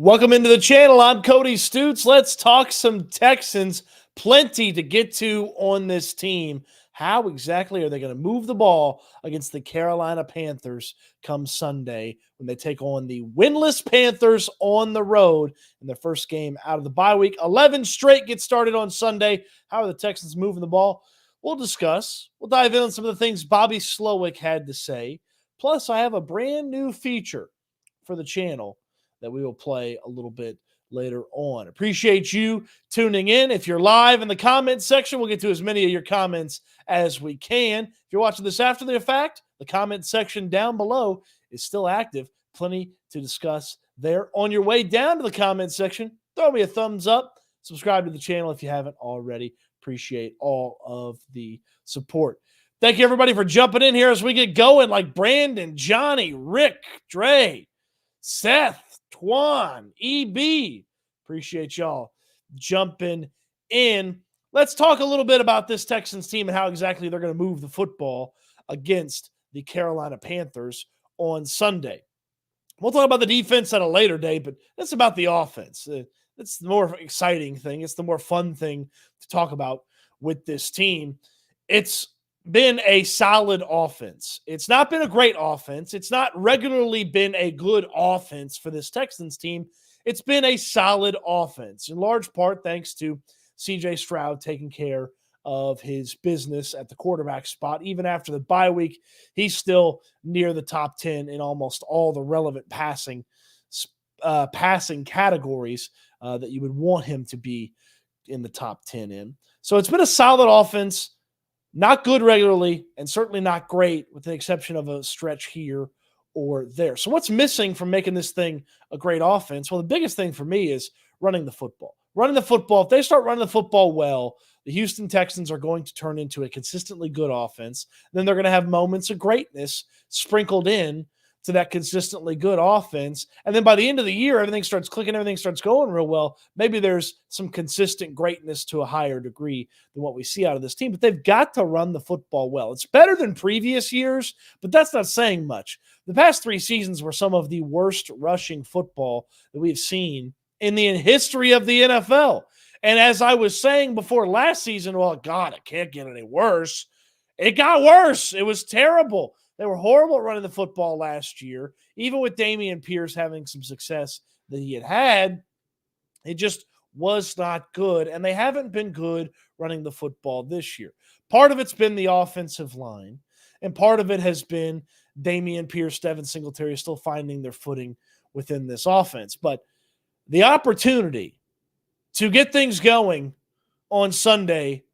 Welcome into the channel. I'm Cody Stoots. Let's talk some Texans. Plenty to get to on this team. How exactly are they going to move the ball against the Carolina Panthers come Sunday when they take on the winless Panthers on the road in their first game out of the bye week? 11 straight get started on Sunday. How are the Texans moving the ball? We'll discuss. We'll dive in on some of the things Bobby Slowik had to say. Plus, I have a brand new feature for the channel that we will play a little bit later on. Appreciate you tuning in. If you're live in the comment section, we'll get to as many of your comments as we can. If you're watching this after the fact, the comment section down below is still active. Plenty to discuss there. On your way down to the comment section, throw me a thumbs up. Subscribe to the channel if you haven't already. Appreciate all of the support. Thank you, everybody, for jumping in here as we get going, like Brandon, Johnny, Rick, Dre, Seth, Twan, EB. Appreciate y'all jumping in. Let's talk a little bit about this Texans team and how exactly they're going to move the football against the Carolina Panthers on Sunday. We'll talk about the defense at a later day, but that's about the offense. It's the more exciting thing. It's the more fun thing to talk about with this team. It's been a solid offense. It's not been a great offense. It's not regularly been a good offense for this Texans team. It's been a solid offense, in large part thanks to CJ Stroud taking care of his business at the quarterback spot. Even after the bye week, he's still near the top 10 in almost all the relevant passing categories that you would want him to be in the top 10 in. So it's been a solid offense. Not good regularly, and certainly not great, with the exception of a stretch here or there. So what's missing from making this thing a great offense? Well, the biggest thing for me is running the football. Running the football. If they start running the football well, the Houston Texans are going to turn into a consistently good offense. Then they're going to have moments of greatness sprinkled in to that consistently good offense. And then by the end of the year, everything starts clicking, everything starts going real well. Maybe there's some consistent greatness to a higher degree than what we see out of this team. But they've got to run the football well. It's better than previous years, but that's not saying much. The past 3 seasons were some of the worst rushing football that we've seen in the history of the NFL. And as I was saying before last season, well, God, it can't get any worse. It got worse. It was terrible. They were horrible at running the football last year. Even with Dameon Pierce having some success that he had, it just was not good. And they haven't been good running the football this year. Part of it's been the offensive line, and part of it has been Dameon Pierce, Devin Singletary still finding their footing within this offense. But the opportunity to get things going on Sunday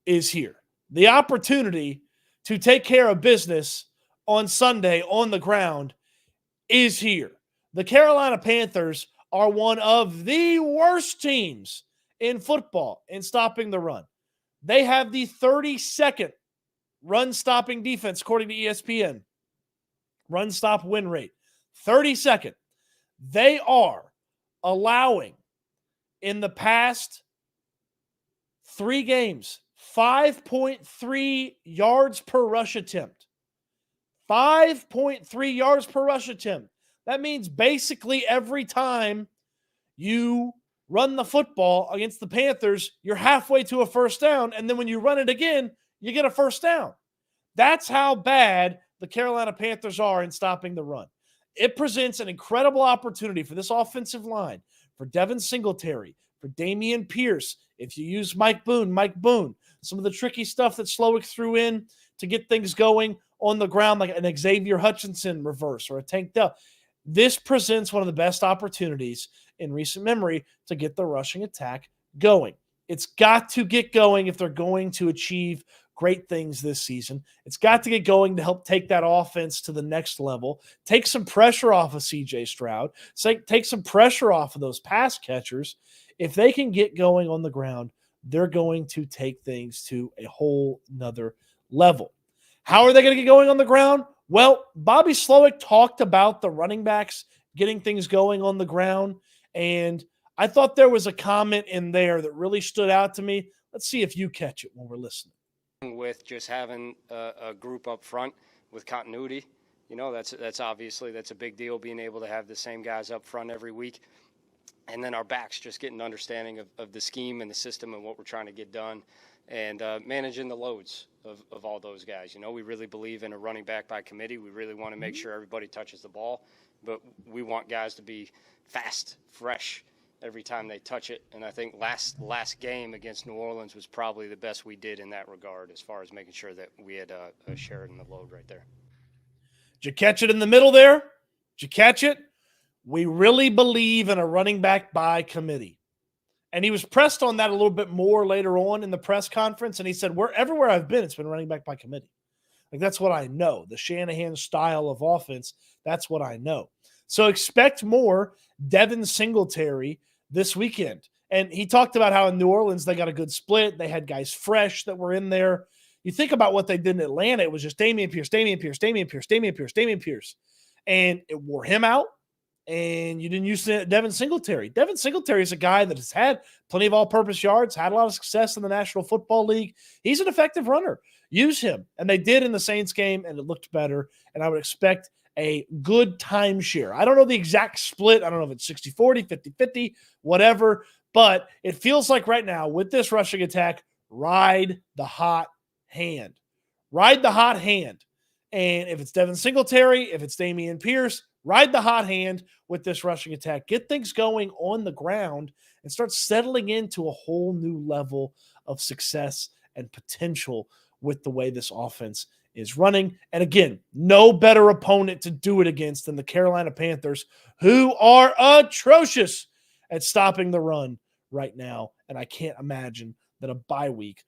is here. The opportunity to take care of business on Sunday on the ground is here. The Carolina Panthers are one of the worst teams in football in stopping the run. They have the 32nd run-stopping defense, according to ESPN. Run-stop win rate, 32nd. They are allowing, in the past 3 games, 5.3 yards per rush attempt. 5.3 yards per rush attempt. That means basically every time you run the football against the Panthers, you're halfway to a first down, and then when you run it again, you get a first down. That's how bad the Carolina Panthers are in stopping the run. It presents an incredible opportunity for this offensive line, for Devin Singletary, for Dameon Pierce. If you use Mike Boone, some of the tricky stuff that Slowik threw in to get things going on the ground, like an Xavier Hutchinson reverse or a Tank Dell. This presents one of the best opportunities in recent memory to get the rushing attack going. It's got to get going if they're going to achieve great things this season. It's got to get going to help take that offense to the next level, take some pressure off of CJ Stroud, take some pressure off of those pass catchers. If they can get going on the ground, they're going to take things to a whole nother level. How are they going to get going on the ground? Well, Bobby Slowik talked about the running backs getting things going on the ground, and I thought there was a comment in there that really stood out to me. Let's see if you catch it when we're listening. With just having a group up front with continuity, that's obviously a big deal, being able to have the same guys up front every week. And then our backs just getting an understanding of the scheme and the system and what we're trying to get done, and managing the loads of all those guys. You know, we really believe in a running back by committee. We really want to make sure everybody touches the ball, but we want guys to be fast, fresh every time they touch it. And I think last game against New Orleans was probably the best we did in that regard, as far as making sure that we had a share in the load right there. Did you catch it in the middle there? Did you catch it? We really believe in a running back by committee. And he was pressed on that a little bit more later on in the press conference. And he said, everywhere I've been, it's been running back by committee. Like, that's what I know. The Shanahan style of offense, that's what I know. So expect more Devin Singletary this weekend. And he talked about how in New Orleans they got a good split. They had guys fresh that were in there. You think about what they did in Atlanta, it was just Dameon Pierce. And it wore him out. And you didn't use Devin Singletary. Devin Singletary is a guy that has had plenty of all-purpose yards, had a lot of success in the National Football League. He's an effective runner. Use him. And they did in the Saints game, and it looked better. And I would expect a good timeshare. I don't know the exact split. I don't know if it's 60-40, 50-50, whatever. But it feels like right now with this rushing attack, ride the hot hand. Ride the hot hand. And if it's Devin Singletary, if it's Dameon Pierce, ride the hot hand with this rushing attack. Get things going on the ground and start settling into a whole new level of success and potential with the way this offense is running. And again, no better opponent to do it against than the Carolina Panthers, who are atrocious at stopping the run right now. And I can't imagine that a bye week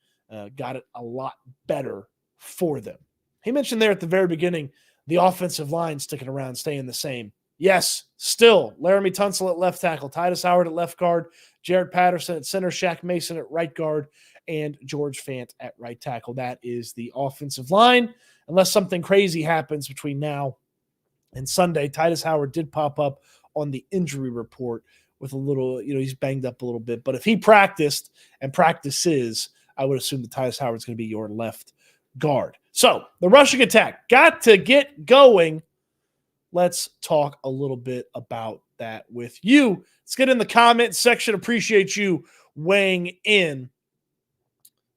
got it a lot better for them. He mentioned there at the very beginning, the offensive line sticking around, staying the same. Yes, still, Laramie Tunsil at left tackle, Titus Howard at left guard, Jared Patterson at center, Shaq Mason at right guard, and George Fant at right tackle. That is the offensive line. Unless something crazy happens between now and Sunday, Titus Howard did pop up on the injury report with a little, he's banged up a little bit. But if he practiced and practices, I would assume that Titus Howard's going to be your left guard. So the rushing attack got to get going. Let's talk a little bit about that with you. Let's get in the comment section. Appreciate you weighing in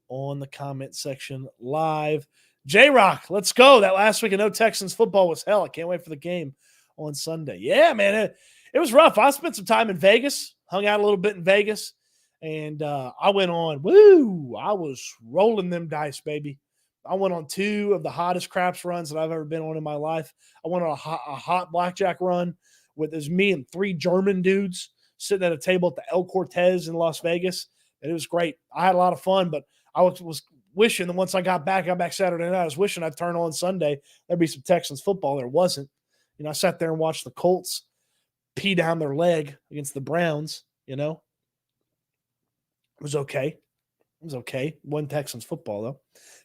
on the comment section live. J-Rock, let's go. That last week of no Texans football was hell. I can't wait for the game on Sunday. Yeah, man, it was rough. I spent some time in Vegas, hung out a little bit in Vegas, and I went on. I was rolling them dice, baby. I went on 2 of the hottest craps runs that I've ever been on in my life. I went on a hot blackjack run with me and 3 German dudes sitting at a table at the El Cortez in Las Vegas. And it was great. I had a lot of fun, but I was wishing that once I got back Saturday night, I was wishing I'd turn on Sunday. There'd be some Texans football. There wasn't. I sat there and watched the Colts pee down their leg against the Browns, It was okay. One Texans football, though.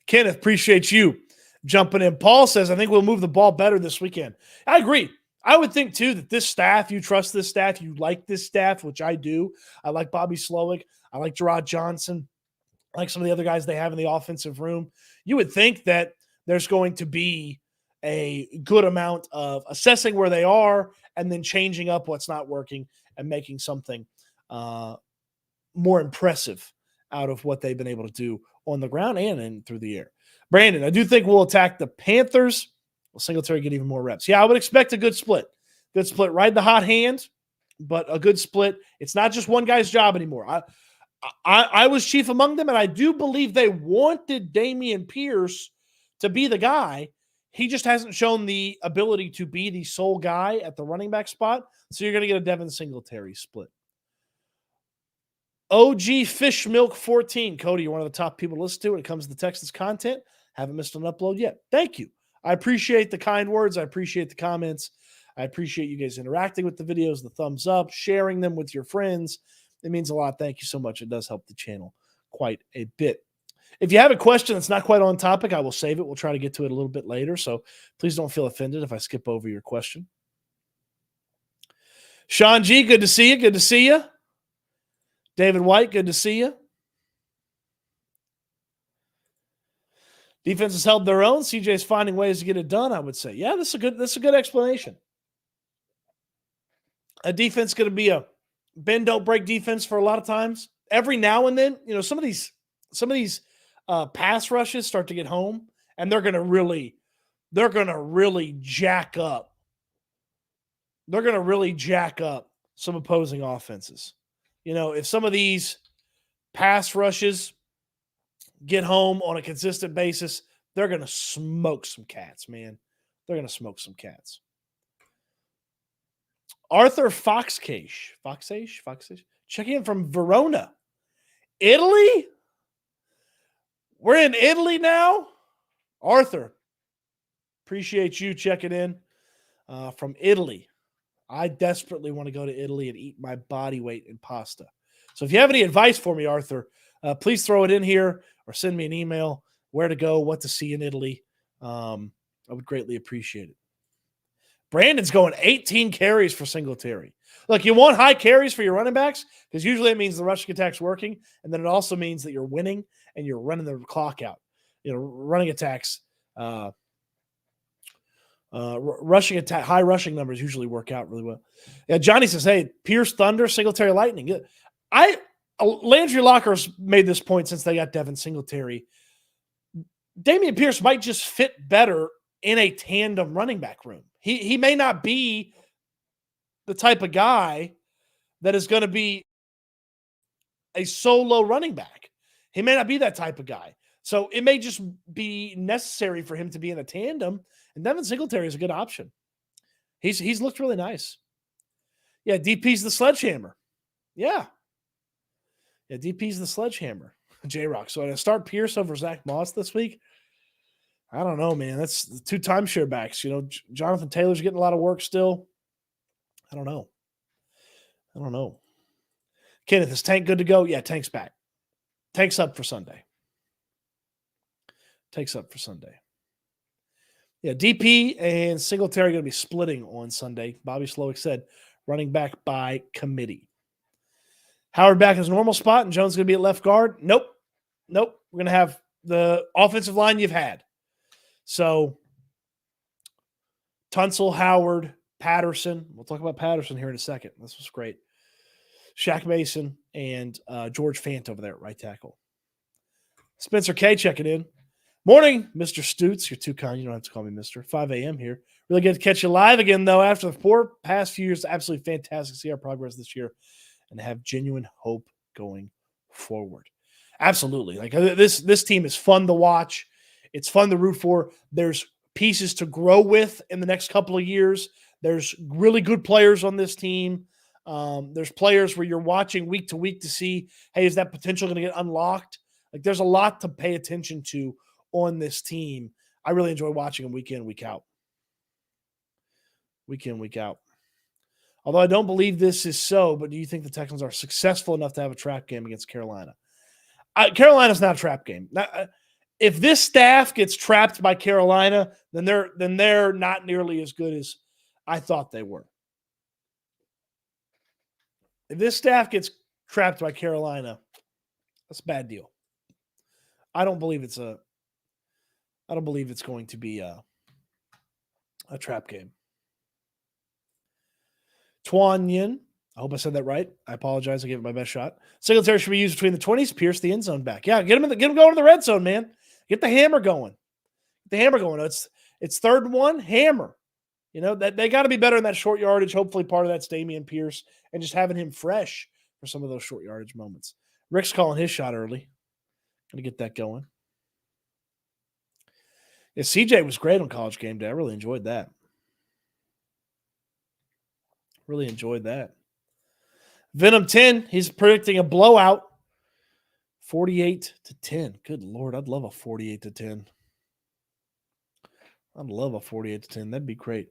Kenneth, appreciate you jumping in. Paul says, I think we'll move the ball better this weekend. I agree. I would think, too, that this staff, you trust this staff, you like this staff, which I do. I like Bobby Slowik. I like Gerard Johnson. I like some of the other guys they have in the offensive room. You would think that there's going to be a good amount of assessing where they are and then changing up what's not working and making something more impressive out of what they've been able to do on the ground and through the air. Brandon, I do think we'll attack the Panthers. Will Singletary get even more reps? Yeah, I would expect a good split. Good split. Ride the hot hand, but a good split. It's not just one guy's job anymore. I was chief among them, and I do believe they wanted Dameon Pierce to be the guy. He just hasn't shown the ability to be the sole guy at the running back spot, so you're going to get a Devin Singletary split. OG Fish Milk 14. Cody, you're one of the top people to listen to when it comes to the Texans content. Haven't missed an upload yet. Thank you. I appreciate the kind words. I appreciate the comments. I appreciate you guys interacting with the videos, the thumbs up, sharing them with your friends. It means a lot. Thank you so much. It does help the channel quite a bit. If you have a question that's not quite on topic, I will save it. We'll try to get to it a little bit later, so please don't feel offended if I skip over your question. Sean G., good to see you. Good to see you. David White, good to see you. Defense has held their own. CJ's finding ways to get it done, I would say. Yeah, that's a good explanation. A defense going to be a bend don't break defense for a lot of times. Every now and then, some of these pass rushes start to get home, and they're gonna really jack up. They're gonna really jack up some opposing offenses. If some of these pass rushes get home on a consistent basis, they're gonna smoke some cats, man. They're gonna smoke some cats. Arthur Foxcage, checking in from Verona, Italy. We're in Italy now. Arthur, appreciate you checking in from Italy. I desperately want to go to Italy and eat my body weight in pasta. So if you have any advice for me, Arthur, please throw it in here or send me an email, where to go, what to see in Italy. I would greatly appreciate it. Brandon's going 18 carries for Singletary. Look, you want high carries for your running backs because usually it means the rushing attack's working, and then it also means that you're winning and you're running the clock out. Running attacks, rushing attack, high rushing numbers usually work out really well. Yeah, Johnny says, "Hey, Pierce Thunder, Singletary Lightning." Landry Locker's made this point since they got Devin Singletary. Dameon Pierce might just fit better in a tandem running back room. He may not be the type of guy that is going to be a solo running back. He may not be that type of guy. So it may just be necessary for him to be in a tandem, and Devin Singletary is a good option. He's looked really nice. Yeah, DP's the sledgehammer. Yeah, DP's the sledgehammer. J-Rock. So I start Pierce over Zach Moss this week. I don't know, man. That's the two timeshare backs. Jonathan Taylor's getting a lot of work still. I don't know. Kenneth, is Tank good to go? Yeah, Tank's back. Tank's up for Sunday. Yeah, DP and Singletary are going to be splitting on Sunday. Bobby Slowik said running back by committee. Howard back in his normal spot, and Jones going to be at left guard? Nope. We're going to have the offensive line you've had. So, Tunsil, Howard, Patterson. We'll talk about Patterson here in a second. This was great. Shaq Mason and George Fant over there at right tackle. Spencer K checking in. Morning, Mr. Stoots. You're too kind. You don't have to call me Mr. 5 a.m. here. Really good to catch you live again, though, after the poor past few years. Absolutely fantastic to see our progress this year and have genuine hope going forward. Absolutely. Like this team is fun to watch. It's fun to root for. There's pieces to grow with in the next couple of years. There's really good players on this team. There's players where you're watching week to week to see, hey, is that potential going to get unlocked? Like there's a lot to pay attention to on this team. I really enjoy watching them week in, week out. Although I don't believe this is so, but do you think the Texans are successful enough to have a trap game against Carolina? Carolina's not a trap game. If this staff gets trapped by Carolina, then they're not nearly as good as I thought they were. If this staff gets trapped by Carolina, that's a bad deal. I don't believe it's going to be a trap game. Tuan Yin, I hope I said that right. I apologize. I gave it my best shot. Singletary should be used between the 20s. Pierce the end zone back. Yeah, get him going to the red zone, man. Get the hammer going. It's 3rd and 1, hammer. That they got to be better in that short yardage. Hopefully part of that's Dameon Pierce and just having him fresh for some of those short yardage moments. Rick's calling his shot early. Going to get that going. Yeah, CJ was great on College Game Day. I really enjoyed that. Venom 10, he's predicting a blowout. 48-10. Good Lord, I'd love a 48-10. That'd be great.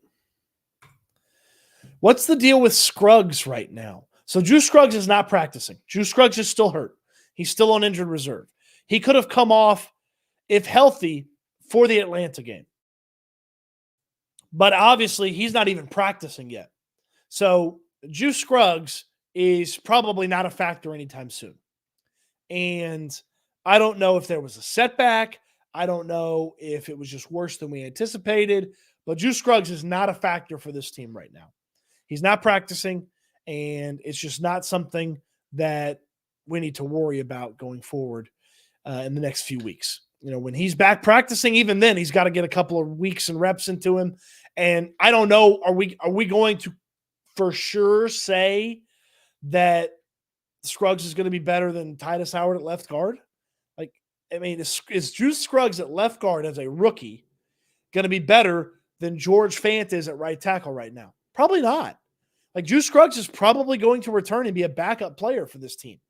What's the deal with Scruggs right now? So Drew Scruggs is not practicing. Drew Scruggs is still hurt. He's still on injured reserve. He could have come off, if healthy, for the Atlanta game. But obviously, he's not even practicing yet. So Drew Scruggs is probably not a factor anytime soon. And I don't know if there was a setback. I don't know if it was just worse than we anticipated. But Drew Scruggs is not a factor for this team right now. He's not practicing, and it's just not something that we need to worry about going forward in the next few weeks. When he's back practicing, even then, he's got to get a couple of weeks and reps into him. And I don't know, are we going to for sure say that Scruggs is going to be better than Titus Howard at left guard? Is Drew Scruggs at left guard as a rookie going to be better than George Fant is at right tackle right now? Probably not. Drew Scruggs is probably going to return and be a backup player for this team.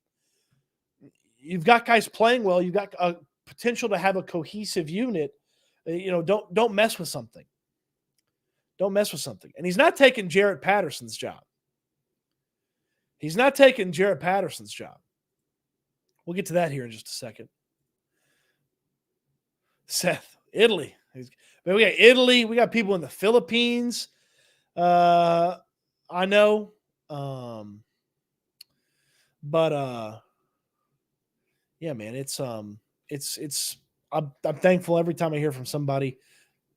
You've got guys playing well. You've got a potential to have a cohesive unit. Don't mess with something. Don't mess with something. And he's not taking Jarrett Patterson's job. We'll get to that here in just a second. Seth, Italy. We got Italy. We got people in the Philippines. I know. Yeah, man, I'm thankful every time I hear from somebody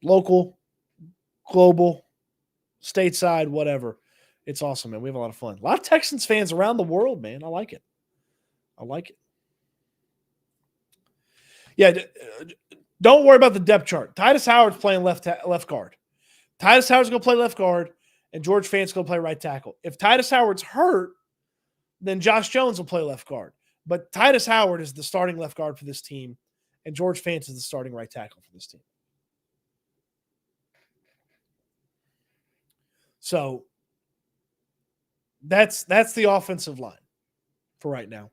local, global, stateside, whatever. It's awesome, man. We have a lot of fun. A lot of Texans fans around the world, man. I like it. Yeah, don't worry about the depth chart. Titus Howard's playing left guard. Titus Howard's going to play left guard, and George Fant's going to play right tackle. If Titus Howard's hurt, then Josh Jones will play left guard. But Titus Howard is the starting left guard for this team, and George Fant is the starting right tackle for this team. So that's the offensive line for right now.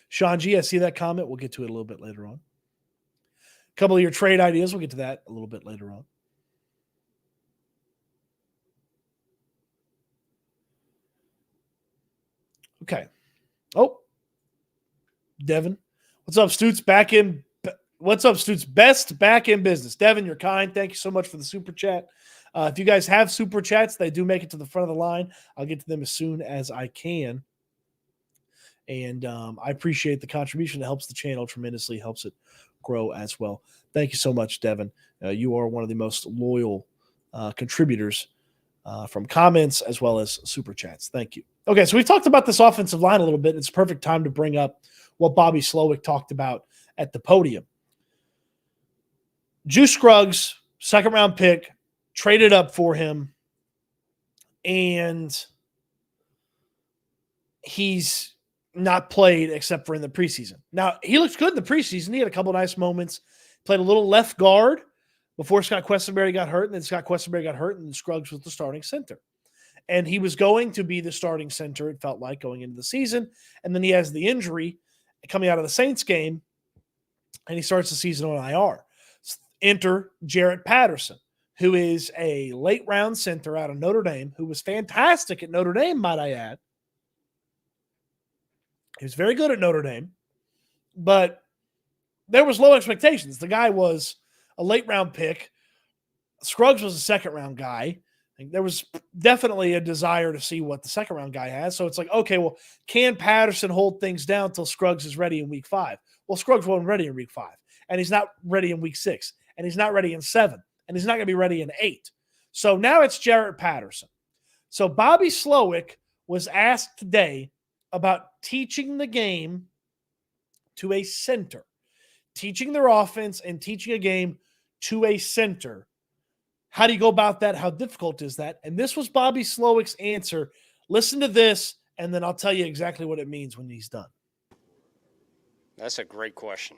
Sean G, I see that comment. We'll get to it a little bit later on. A couple of your trade ideas. We'll get to that a little bit later on. Okay. Oh, Devin. What's up, Stoots? What's up, Stoots? Best back in business. Devin, you're kind. Thank you so much for the super chat. If you guys have super chats, they do make it to the front of the line. I'll get to them as soon as I can. And I appreciate the contribution. It helps the channel tremendously, helps it grow as well. Thank you so much, Devin. You are one of the most loyal contributors from comments as well as super chats. Thank you. Okay, so we've talked about this offensive line a little bit. It's a perfect time to bring up what Bobby Slowik talked about at the podium. Juice Scruggs, second-round pick, traded up for him, and he's not played except for in the preseason. Now, he looks good in the preseason. He had a couple nice moments. Played a little left guard before Scott Quessenberry got hurt, and then Scott Quessenberry got hurt, and Scruggs was the starting center. And he was going to be the starting center, it felt like, going into the season. And then he has the injury coming out of the Saints game, and he starts the season on IR. Enter Jarrett Patterson, who is a late-round center out of Notre Dame, who was fantastic at Notre Dame, might I add. He was very good at Notre Dame, but there was low expectations. The guy was a late-round pick. Scruggs was a second-round guy. There was definitely a desire to see what the second-round guy has. So it's like, okay, well, can Patterson hold things down until Scruggs is ready in week 5? Well, Scruggs wasn't ready in week 5, and he's not ready in week 6, and he's not ready in 7, and he's not going to be ready in 8. So now it's Jarrett Patterson. So Bobby Slowik was asked today about teaching the game to a center, teaching their offense and teaching a game to a center. How do you go about that? How difficult is that? And this was Bobby Slowik's answer. Listen to this, and then I'll tell you exactly what it means when he's done. That's a great question.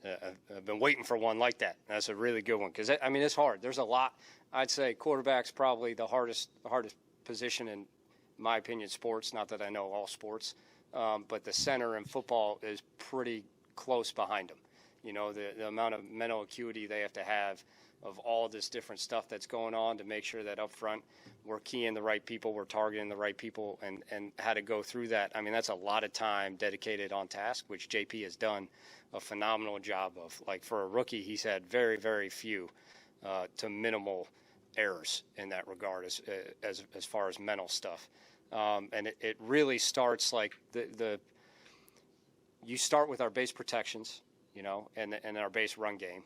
I've been waiting for one like that. That's a really good one because, I mean, it's hard. There's a lot. I'd say quarterback's probably the hardest position in my opinion, sports. Not that I know all sports, but the center in football is pretty close behind them. You know, the amount of mental acuity they have to have of all this different stuff that's going on to make sure that up front we're keying the right people, we're targeting the right people, and how to go through that. I mean, that's a lot of time dedicated on task, which JP has done a phenomenal job of. Like, for a rookie, he's had very, very few to minimal errors in that regard as far as mental stuff. And it really starts like you start with our base protections, you know, and our base run game.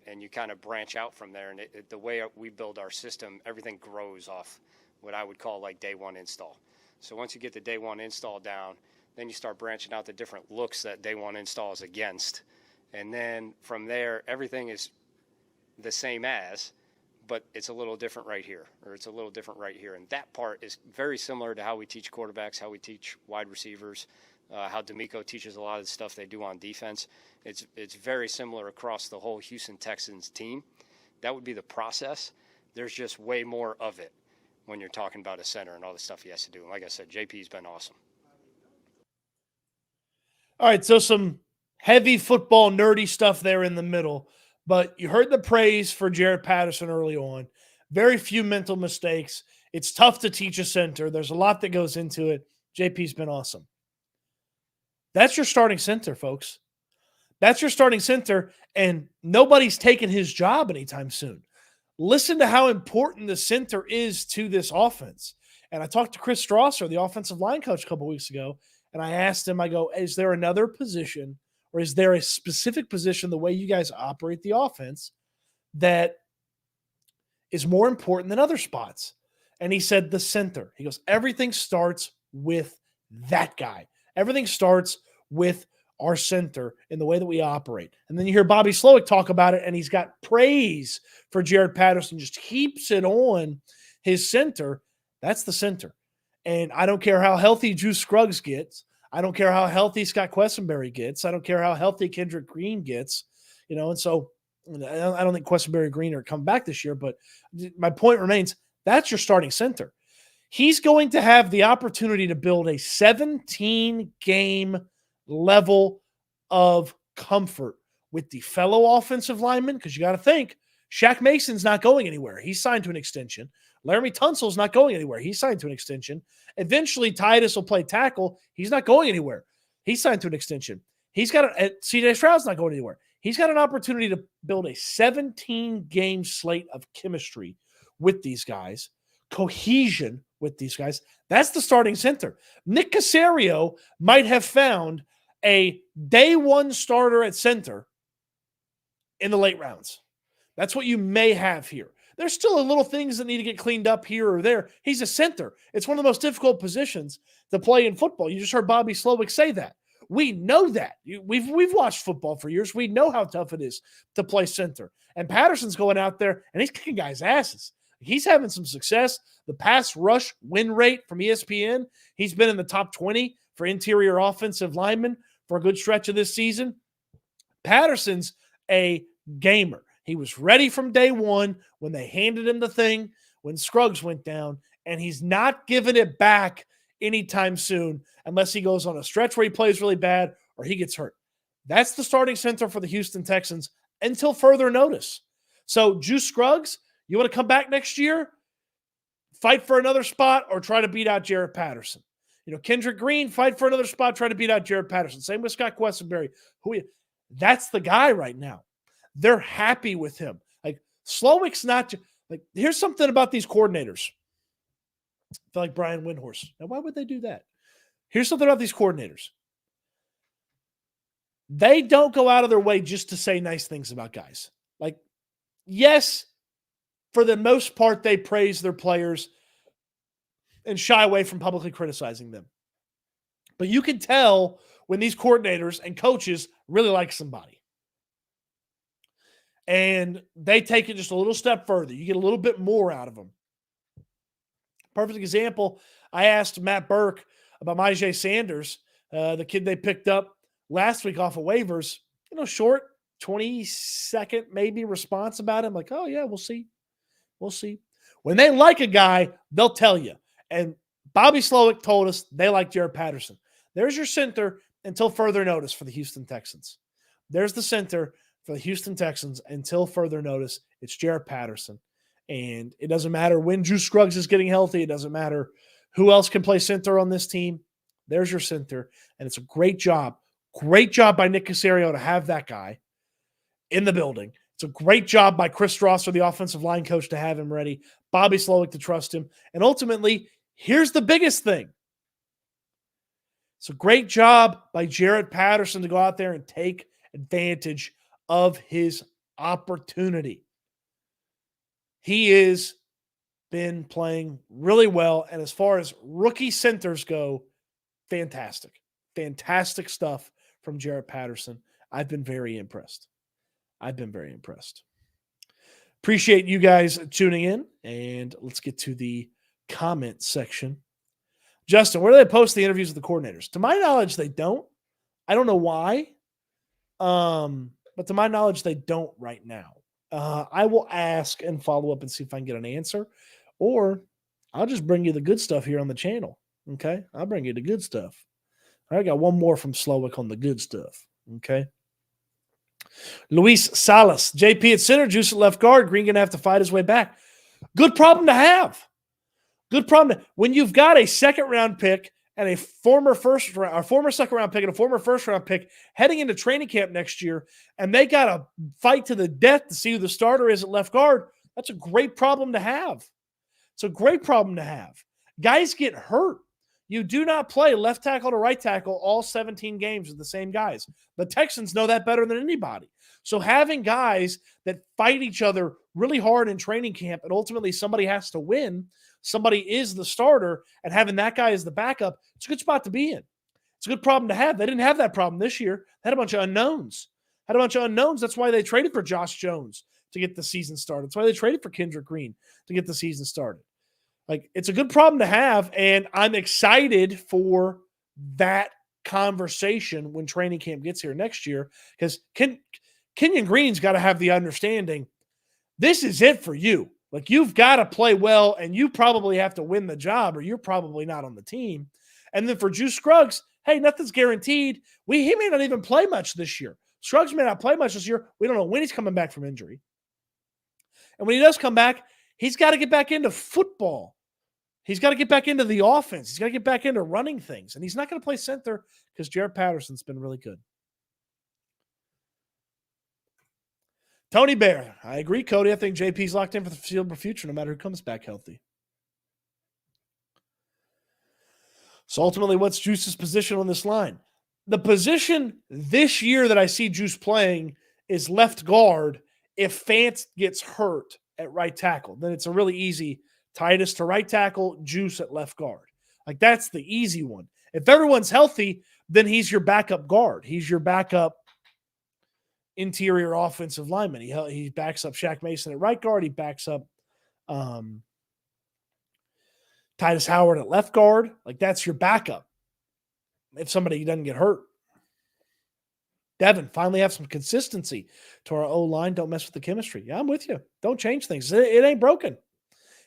And you kind of branch out from there. And the way we build our system, everything grows off what I would call like day one install. So once you get the day one install down, then you start branching out the different looks that day one install is against. And then from there, everything is the same as, but it's a little different right here, or it's a little different right here. And that part is very similar to how we teach quarterbacks, how we teach wide receivers, how Nico teaches a lot of the stuff they do on defense. It's very similar across the whole Houston Texans team. That would be the process. There's just way more of it when you're talking about a center and all the stuff he has to do. And like I said, JP's been awesome. All right, so some heavy football nerdy stuff there in the middle, but you heard the praise for Jaret Patterson early on. Very few mental mistakes. It's tough to teach a center. There's a lot that goes into it. JP's been awesome. That's your starting center, folks. That's your starting center, and nobody's taking his job anytime soon. Listen to how important the center is to this offense. And I talked to Chris Strasser, the offensive line coach, a couple weeks ago, and I asked him, I go, is there another position, or is there a specific position, the way you guys operate the offense, that is more important than other spots? And he said the center. He goes, everything starts with that guy. Everything starts with our center in the way that we operate. And then you hear Bobby Slowik talk about it, and he's got praise for Jaret Patterson, just heaps it on his center. That's the center. And I don't care how healthy Juice Scruggs gets. I don't care how healthy Scott Quessenberry gets. I don't care how healthy Kendrick Green gets. And so I don't think Quessenberry Green are coming back this year, but my point remains, that's your starting center. He's going to have the opportunity to build a 17-game level of comfort with the fellow offensive linemen, because you got to think, Shaq Mason's not going anywhere. He's signed to an extension. Laramie Tunsil's not going anywhere. He's signed to an extension. Eventually, Titus will play tackle. He's not going anywhere. He's signed to an extension. CJ Stroud's not going anywhere. He's got an opportunity to build a 17-game slate of chemistry with these guys, cohesion with these guys. That's the starting center. Nick Caserio might have found a day one starter at center in the late rounds. That's what you may have here. There's still a little things that need to get cleaned up here or there. He's a center. It's one of the most difficult positions to play in football. You just heard Bobby Slowik say that. We know that. We've watched football for years. We know how tough it is to play center. And Patterson's going out there, and he's kicking guys' asses. He's having some success. The pass rush win rate from ESPN, he's been in the top 20 for interior offensive linemen for a good stretch of this season. Patterson's a gamer. He was ready from day one when they handed him the thing, when Scruggs went down, and he's not giving it back anytime soon unless he goes on a stretch where he plays really bad or he gets hurt. That's the starting center for the Houston Texans until further notice. So, Juice Scruggs, you want to come back next year, fight for another spot, or try to beat out Jaret Patterson? Kendrick Green, fight for another spot, try to beat out Jaret Patterson. Same with Scott Quessenberry. That's the guy right now. They're happy with him. Like, Slowik's not like, here's something about these coordinators. I feel like Brian Windhorst. Now, why would they do that? Here's something about these coordinators. They don't go out of their way just to say nice things about guys. Like, yes, for the most part, they praise their players and shy away from publicly criticizing them. But you can tell when these coordinators and coaches really like somebody. And they take it just a little step further. You get a little bit more out of them. Perfect example, I asked Matt Burke about Myjai Sanders, the kid they picked up last week off of waivers. Short, 20-second maybe response about him. Like, oh, yeah, we'll see. We'll see. When they like a guy, they'll tell you. And Bobby Slowik told us they like Jaret Patterson. There's your center until further notice for the Houston Texans. There's the center for the Houston Texans until further notice. It's Jaret Patterson. And it doesn't matter when Juice Scruggs is getting healthy. It doesn't matter who else can play center on this team. There's your center. And it's a great job. Great job by Nick Caserio to have that guy in the building. It's a great job by Chris Strasser, the offensive line coach, to have him ready. Bobby Slowik to trust him. And ultimately, here's the biggest thing. It's a great job by Jaret Patterson to go out there and take advantage of his opportunity. He is been playing really well. And as far as rookie centers go, fantastic. Fantastic stuff from Jarrett Patterson. I've been very impressed. Appreciate you guys tuning in, and let's get to the comment section. Justin, where do they post the interviews with the coordinators? To my knowledge, they don't. I don't know why, but to my knowledge, they don't right now. I will ask and follow up and see if I can get an answer, or I'll just bring you the good stuff here on the channel. Okay? I'll bring you the good stuff. All right, got one more from Slowik on the good stuff. Okay? Luis Salas, JP at center, Juice at left guard. Green going to have to fight his way back. Good problem to have. When you've got a second-round pick and a former second-round pick and a former first-round pick heading into training camp next year, and they got to fight to the death to see who the starter is at left guard, that's a great problem to have. It's a great problem to have. Guys get hurt. You do not play left tackle to right tackle all 17 games with the same guys. The Texans know that better than anybody. So having guys that fight each other really hard in training camp and ultimately somebody has to win, somebody is the starter, and having that guy as the backup, it's a good spot to be in. It's a good problem to have. They didn't have that problem this year. They had a bunch of unknowns. That's why they traded for Josh Jones to get the season started. That's why they traded for Kendrick Green to get the season started. Like, it's a good problem to have, and I'm excited for that conversation when training camp gets here next year, because Kenyon Green's got to have the understanding this is it for you. Like, you've got to play well, and you probably have to win the job, or you're probably not on the team. And then for Juice Scruggs, hey, nothing's guaranteed. He may not even play much this year. Scruggs may not play much this year. We don't know when he's coming back from injury. And when he does come back, he's got to get back into football. He's got to get back into the offense. He's got to get back into running things. And he's not going to play center because Jarrett Patterson's been really good. Tony Bear, I agree, Cody. I think JP's locked in for the foreseeable future no matter who comes back healthy. So ultimately, what's Juice's position on this line? The position this year that I see Juice playing is left guard if Fant gets hurt at right tackle. Then it's a really easy Titus to right tackle, Juice at left guard. Like, that's the easy one. If everyone's healthy, then he's your backup guard. He's your backup interior offensive lineman. He backs up Shaq Mason at right guard. He backs up Titus Howard at left guard. Like, that's your backup if somebody doesn't get hurt. Devin, finally have some consistency to our O-line. Don't mess with the chemistry. Yeah, I'm with you. Don't change things. It ain't broken.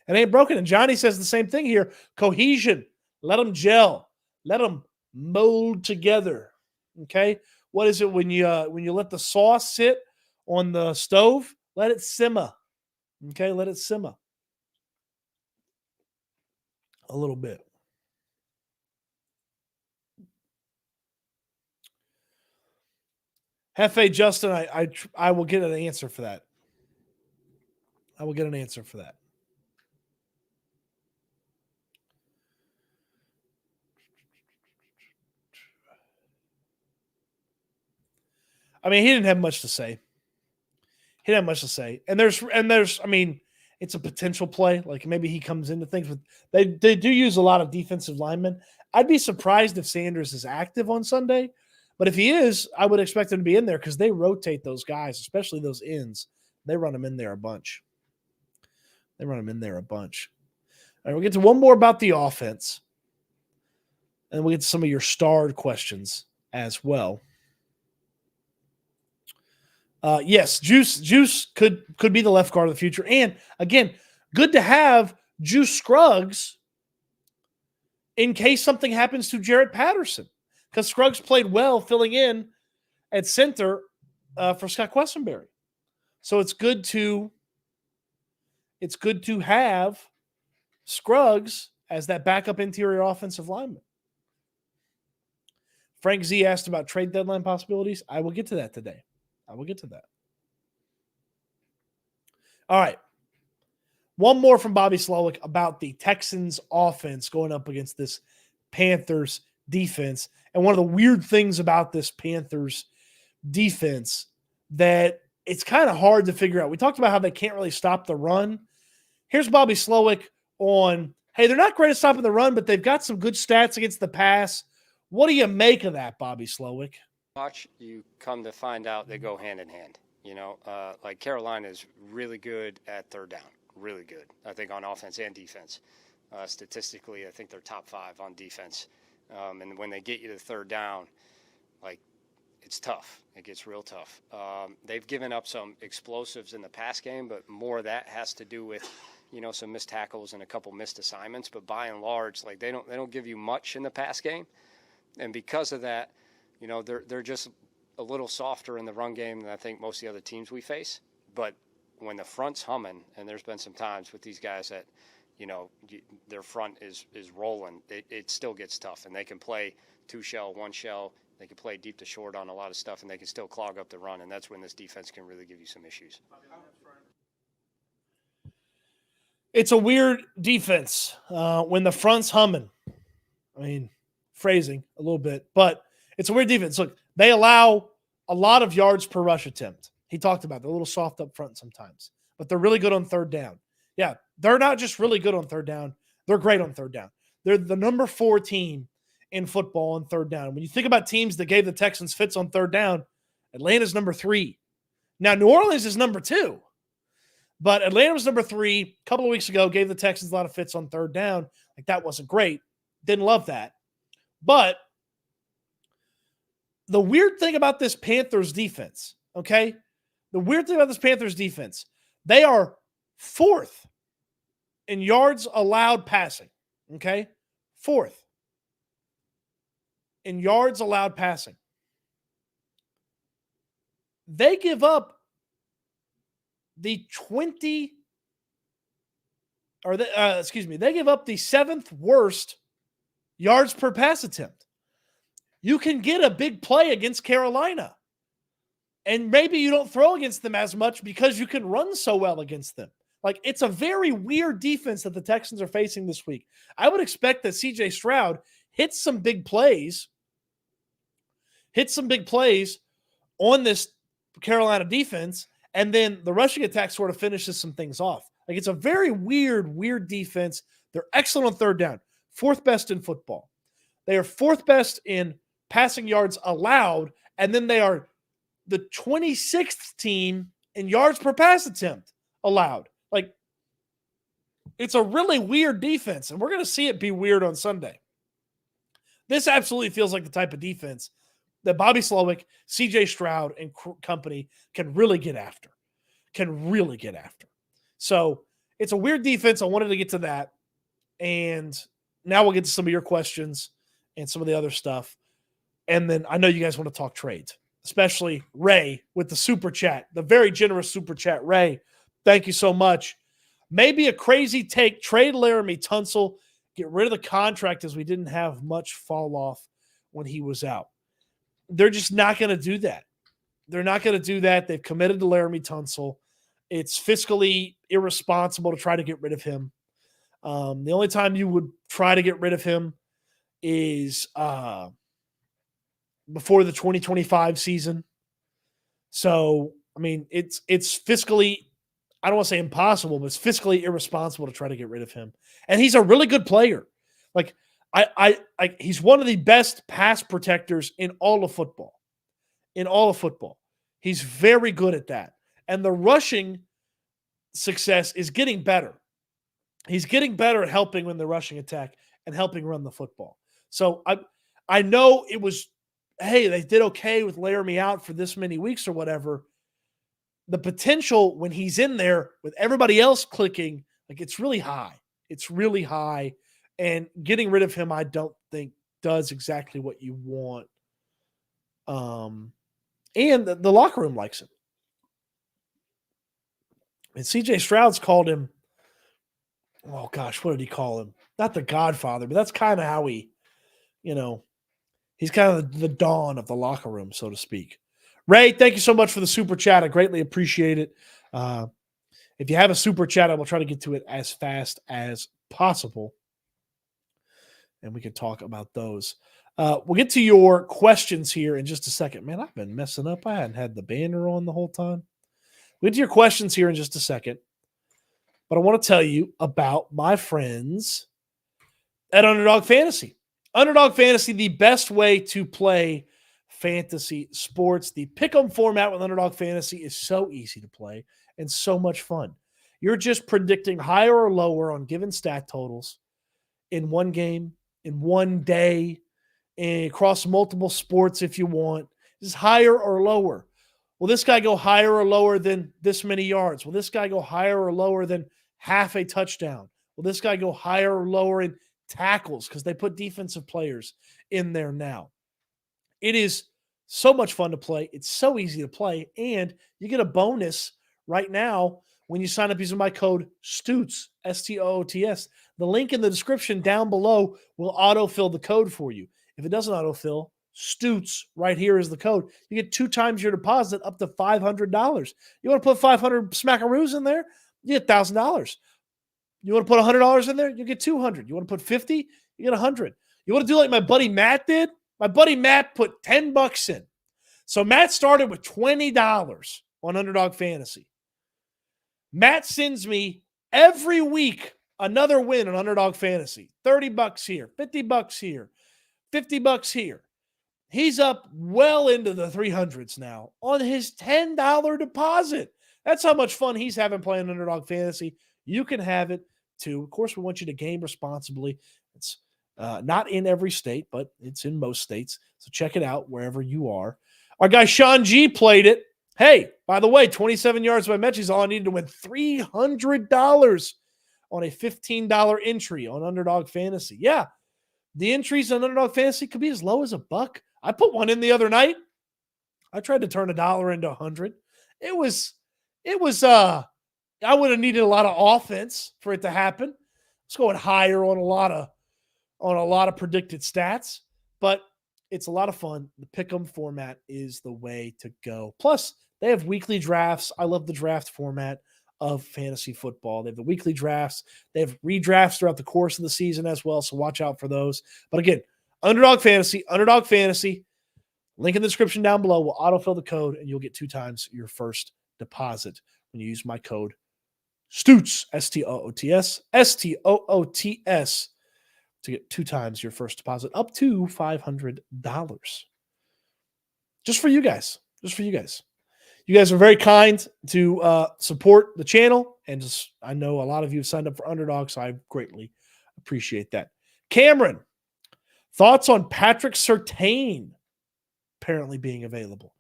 It ain't broken. And Johnny says the same thing here. Cohesion. Let them gel. Let them mold together. Okay? What is it when you let the sauce sit on the stove? Let it simmer. Okay? Let it simmer a little bit. Hefe Justin, I will get an answer for that. I will get an answer for that. I mean, he didn't have much to say. And there's, I mean, it's a potential play. Like, maybe he comes into things with, they do use a lot of defensive linemen. I'd be surprised if Sanders is active on Sunday, but if he is, I would expect him to be in there because they rotate those guys, especially those ends. They run them in there a bunch. All right, we'll get to one more about the offense, and we'll get to some of your starred questions as well. Yes, Juice could be the left guard of the future. And again, good to have Juice Scruggs in case something happens to Jarrett Patterson, because Scruggs played well filling in at center for Scott Quessenberry. So it's good to have Scruggs as that backup interior offensive lineman. Frank Z asked about trade deadline possibilities. I will get to that today. All right. One more from Bobby Slowik about the Texans offense going up against this Panthers defense. And one of the weird things about this Panthers defense that it's kind of hard to figure out. We talked about how they can't really stop the run. Here's Bobby Slowik on, hey, they're not great at stopping the run, but they've got some good stats against the pass. What do you make of that, Bobby Slowik? Watch, you come to find out they go hand in hand. Like Carolina is really good at third down, really good, I think, on offense and defense. Statistically, I think they're top 5 on defense. And when they get you to third down, like, it's tough. It gets real tough. They've given up some explosives in the pass game, but more of that has to do with, some missed tackles and a couple missed assignments. But by and large, like, they don't give you much in the pass game. And because of that, they're just a little softer in the run game than I think most of the other teams we face. But when the front's humming, and there's been some times with these guys that, their front is rolling, it still gets tough. And they can play 2 shell, 1 shell. They can play deep to short on a lot of stuff, and they can still clog up the run. And that's when this defense can really give you some issues. It's a weird defense when the front's humming. I mean, phrasing a little bit, but it's a weird defense. Look, they allow a lot of yards per rush attempt. He talked about they're a little soft up front sometimes, but they're really good on third down. Yeah, they're not just really good on third down. They're great on third down. They're the number 4 team in football on third down. When you think about teams that gave the Texans fits on third down, Atlanta's number 3. Now, New Orleans is number 2. But Atlanta was number 3 a couple of weeks ago, gave the Texans a lot of fits on third down. Like, that wasn't great. Didn't love that. But the weird thing about this Panthers defense, okay? The weird thing about this Panthers defense, they are 4th in yards allowed passing, okay? 4th in yards allowed passing. They give up they give up the 7th worst yards per pass attempt. You can get a big play against Carolina, and maybe you don't throw against them as much because you can run so well against them. Like, it's a very weird defense that the Texans are facing this week. I would expect that CJ Stroud hits some big plays on this Carolina defense, and then the rushing attack sort of finishes some things off. Like, it's a very weird defense. They're excellent on third down. 4th best in football. They are 4th best in passing yards allowed, and then they are the 26th team in yards per pass attempt allowed. Like, it's a really weird defense, and we're going to see it be weird on Sunday. This absolutely feels like the type of defense that Bobby Slowik, CJ Stroud, and company can really get after. So it's a weird defense. I wanted to get to that. And now we'll get to some of your questions and some of the other stuff. And then I know you guys want to talk trades, especially Ray with the super chat, the very generous super chat. Ray, thank you so much. Maybe a crazy take, trade Laramie Tunsil, get rid of the contract as we didn't have much fall off when he was out. They're just not going to do that. They've committed to Laramie Tunsil. It's fiscally irresponsible to try to get rid of him. The only time you would try to get rid of him is before the 2025 season. So, I mean, it's fiscally, I don't want to say impossible, but it's fiscally irresponsible to try to get rid of him. And he's a really good player. Like, he's one of the best pass protectors in all of football. He's very good at that. And the rushing success is getting better. He's getting better at helping in the rushing attack and helping run the football. So I know it was, hey, they did okay with Laramie out for this many weeks or whatever. The potential when he's in there with everybody else clicking, like, it's really high. And getting rid of him, I don't think does exactly what you want. And the locker room likes him. And CJ Stroud's called him, oh gosh, what did he call him? Not the Godfather, but that's kind of how he, he's kind of the dawn of the locker room, so to speak. Ray, thank you so much for the super chat. I greatly appreciate it. If you have a super chat, I will try to get to it as fast as possible. And we can talk about those. We'll get to your questions here in just a second. Man, I've been messing up. I hadn't had the banner on the whole time. We'll get to your questions here in just a second. but I want to tell you about my friends at Underdog Fantasy. Underdog Fantasy, the best way to play fantasy sports. The Pick'em format with Underdog Fantasy is so easy to play and so much fun. You're just predicting higher or lower on given stat totals in one game, in one day, and across multiple sports if you want. Just higher or lower. Will this guy go higher or lower than this many yards? Will this guy go higher or lower than half a touchdown? Will this guy go higher or lower in tackles? Because they put defensive players in there now. It is so much fun to play. It's so easy to play. And you get a bonus right now when you sign up using my code STOOTS, STOOTS. The link in the description down below will autofill the code for you. If it doesn't autofill, Stoots right here is the code. You get 2 times your deposit up to $500. You want to put 500 smackaroos in there? You get $1,000. You want to put $100 in there? You get $200. You want to put 50? You get $100. You want to do like my buddy Matt did? My buddy Matt put $10 in. So Matt started with $20 on Underdog Fantasy. Matt sends me every week another win on Underdog Fantasy. $30 here, $50 here, $50 here. He's up well into the 300s now on his $10 deposit. That's how much fun he's having playing Underdog Fantasy. You can have it too. Of course, we want you to game responsibly. It's not in every state, but it's in most states. So check it out wherever you are. Our guy Sean G played it. Hey, by the way, 27 yards by Mechie is all I needed to win $300 on a $15 entry on Underdog Fantasy. Yeah, the entries on Underdog Fantasy could be as low as $1. I put one in the other night. I tried to turn $1 into 100. It was I would have needed a lot of offense for it to happen. It's going higher on a lot of predicted stats, but it's a lot of fun. The Pick'em format is the way to go. Plus, they have weekly drafts. I love the draft format of fantasy football. They have the weekly drafts. They have redrafts throughout the course of the season as well, so watch out for those. But again, Underdog Fantasy, link in the description down below will autofill the code, and you'll get 2 times your first deposit when you use my code STOOTS, STOOTS, STOOTS, to get 2 times your first deposit up to $500. Just for you guys. You guys are very kind to support the channel, and I know a lot of you have signed up for Underdog, so I greatly appreciate that. Cameron, thoughts on Patrick Surtain apparently being available?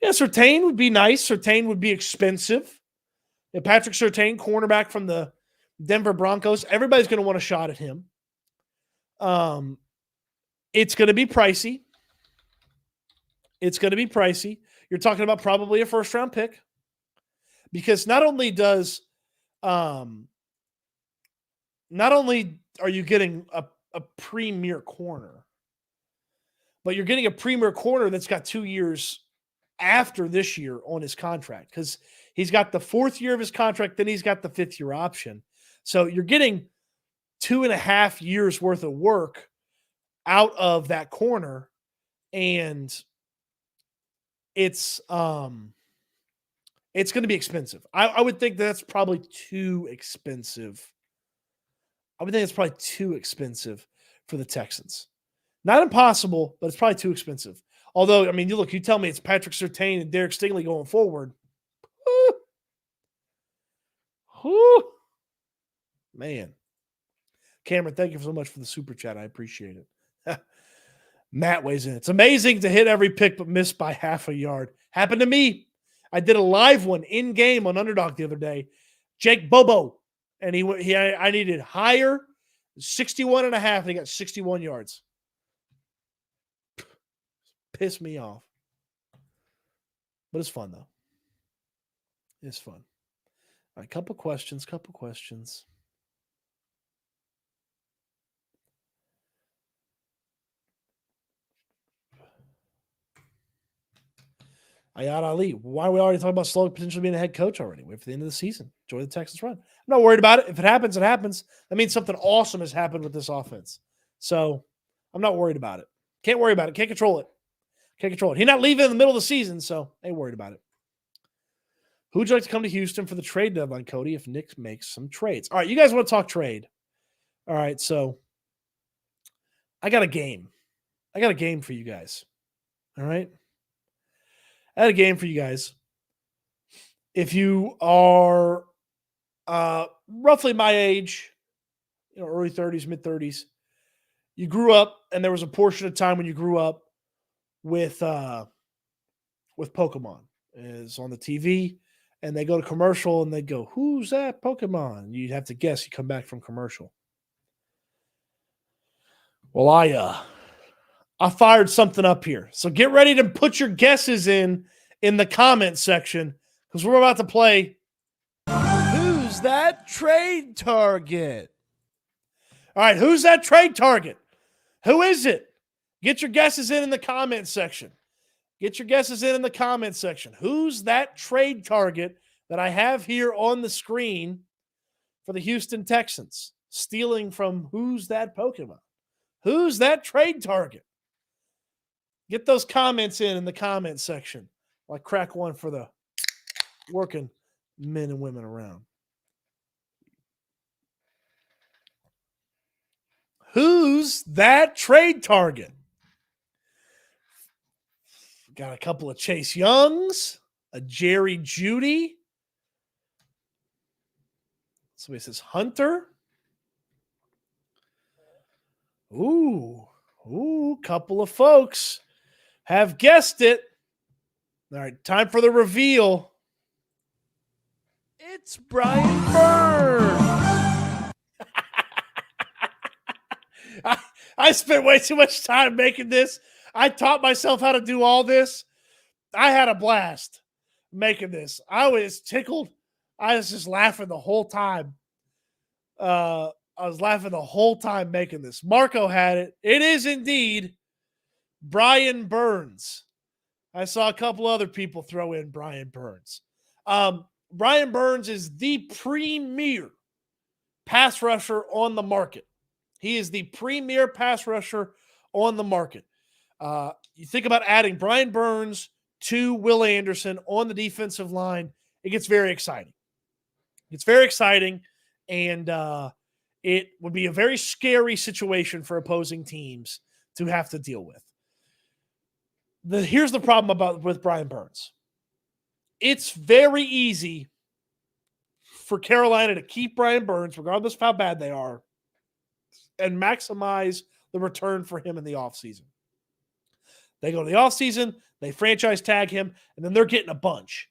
Yeah, Surtain would be nice. Surtain would be expensive. Yeah, Patrick Surtain, cornerback from the Denver Broncos. Everybody's going to want a shot at him. It's going to be pricey. You're talking about probably a first-round pick, because not only are you getting a premier corner, but you're getting a premier corner that's got 2 years after this year on his contract, because he's got the 4th year of his contract, then he's got the 5th year option. So you're getting 2.5 years worth of work out of that corner, and it's going to be expensive. I would think that's probably too expensive. I would think it's probably too expensive for the Texans. Not impossible, but it's probably too expensive. Although, I mean, you tell me it's Patrick Surtain and Derek Stingley going forward. Whew. Man. Cameron, thank you so much for the super chat. I appreciate it. Matt weighs in. It's amazing to hit every pick but miss by half a yard. Happened to me. I did a live one in-game on Underdog the other day. Jake Bobo. And I needed higher, 61.5, and he got 61 yards. Pissed me off. But it's fun, though. It's fun. All right, couple questions. Ayad Ali, why are we already talking about Slowik potentially being a head coach already? Wait for the end of the season. Enjoy the Texans run. I'm not worried about it. If it happens, it happens. That means something awesome has happened with this offense. So I'm not worried about it. Can't worry about it. Can't control it. He's not leaving in the middle of the season, so I ain't worried about it. Who would you like to come to Houston for the trade deadline, Cody, if Nick makes some trades? All right, you guys want to talk trade. All right, so I got a game. I got a game for you guys. All right? I had a game for you guys. If you are roughly my age, early 30s, mid 30s, you grew up, and there was a portion of time when you grew up with Pokemon. It's on the TV, and they go to commercial, and they go, "Who's that Pokemon?" And you'd have to guess. You come back from commercial. Well, I fired something up here, so get ready to put your guesses in the comment section because we're about to play. Who's that trade target? All right, who's that trade target? Who is it? Get your guesses in the comment section. Get your guesses in the comment section. Who's that trade target that I have here on the screen for the Houston Texans? Stealing from who's that Pokemon? Who's that trade target? Get those comments in the comment section. I'll crack one for the working men and women around. Who's that trade target? Got a couple of Chase Youngs, a Jerry Jeudy. Somebody says Hunter. Ooh, couple of folks have guessed it. All right, time for the reveal. It's Brian Burns. I spent way too much time making this. I taught myself how to do all this. I had a blast making this. I was tickled. I was just laughing the whole time. I was laughing the whole time making this. Marco had it. It is indeed Brian Burns. I saw a couple other people throw in Brian Burns. Brian Burns is the premier pass rusher on the market. He is the premier pass rusher on the market. You think about adding Brian Burns to Will Anderson on the defensive line, it gets very exciting. It's very exciting, and it would be a very scary situation for opposing teams to have to deal with. Here's the problem with Brian Burns. It's very easy for Carolina to keep Brian Burns, regardless of how bad they are, and maximize the return for him in the offseason. They go to the offseason, they franchise tag him, and then they're getting a bunch.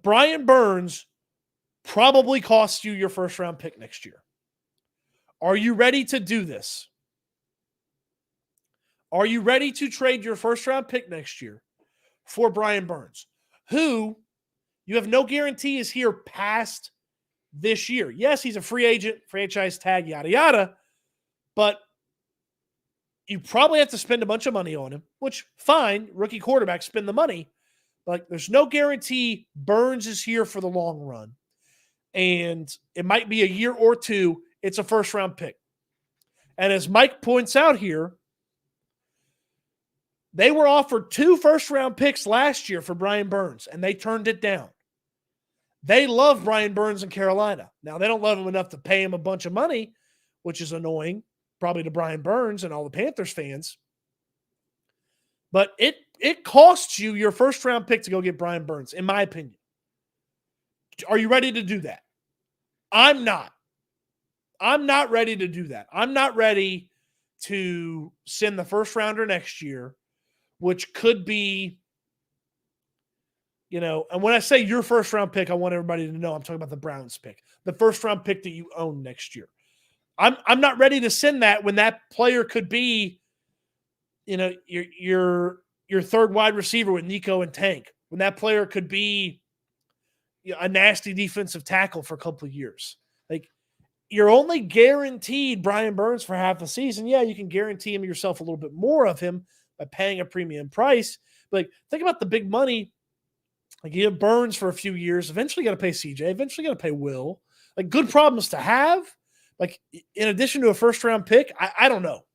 Brian Burns probably costs you your first-round pick next year. Are you ready to do this? Are you ready to trade your first-round pick next year for Brian Burns, who you have no guarantee is here past this year? Yes, he's a free agent, franchise tag, yada, yada, but you probably have to spend a bunch of money on him, which, fine, rookie quarterback, spend the money. But there's no guarantee Burns is here for the long run. And it might be a year or two. It's a first-round pick. And as Mike points out here, they were offered 2 first-round picks last year for Brian Burns, and they turned it down. They love Brian Burns in Carolina. Now, they don't love him enough to pay him a bunch of money, which is annoying, probably to Brian Burns and all the Panthers fans. But it costs you your first-round pick to go get Brian Burns, in my opinion. Are you ready to do that? I'm not. I'm not ready to do that. I'm not ready to send the first-rounder next year, which could be, and when I say your first-round pick, I want everybody to know I'm talking about the Browns pick, the first-round pick that you own next year. I'm not ready to send that when that player could be, your third wide receiver with Nico and Tank, when that player could be a nasty defensive tackle for a couple of years. Like, you're only guaranteed Brian Burns for half a season. Yeah, you can guarantee yourself a little bit more of him by paying a premium price. But think about the big money. Like, you have Burns for a few years. Eventually you got to pay CJ. Eventually you got to pay Will. Like, good problems to have. Like, in addition to a first-round pick, I don't know.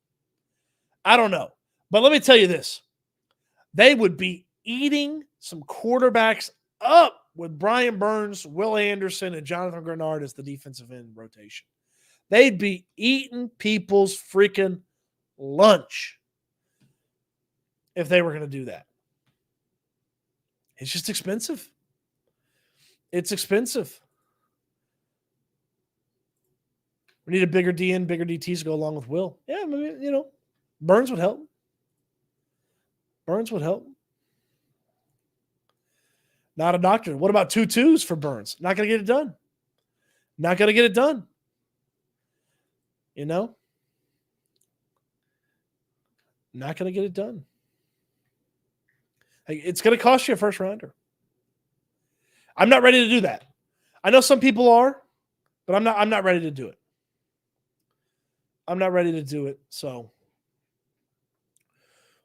I don't know. But let me tell you this. They would be eating some quarterbacks up with Brian Burns, Will Anderson, and Jonathan Grenard as the defensive end rotation. They'd be eating people's freaking lunch if they were going to do that. It's just expensive. It's expensive. We need a bigger DN, bigger DTs to go along with Will. Yeah, maybe, Burns would help. Burns would help. Not a doctor. What about 2-2s for Burns? Not going to get it done. Not going to get it done. Not going to get it done. It's going to cost you a first rounder. I'm not ready to do that. I know some people are, but I'm not ready to do it. I'm not ready to do it. So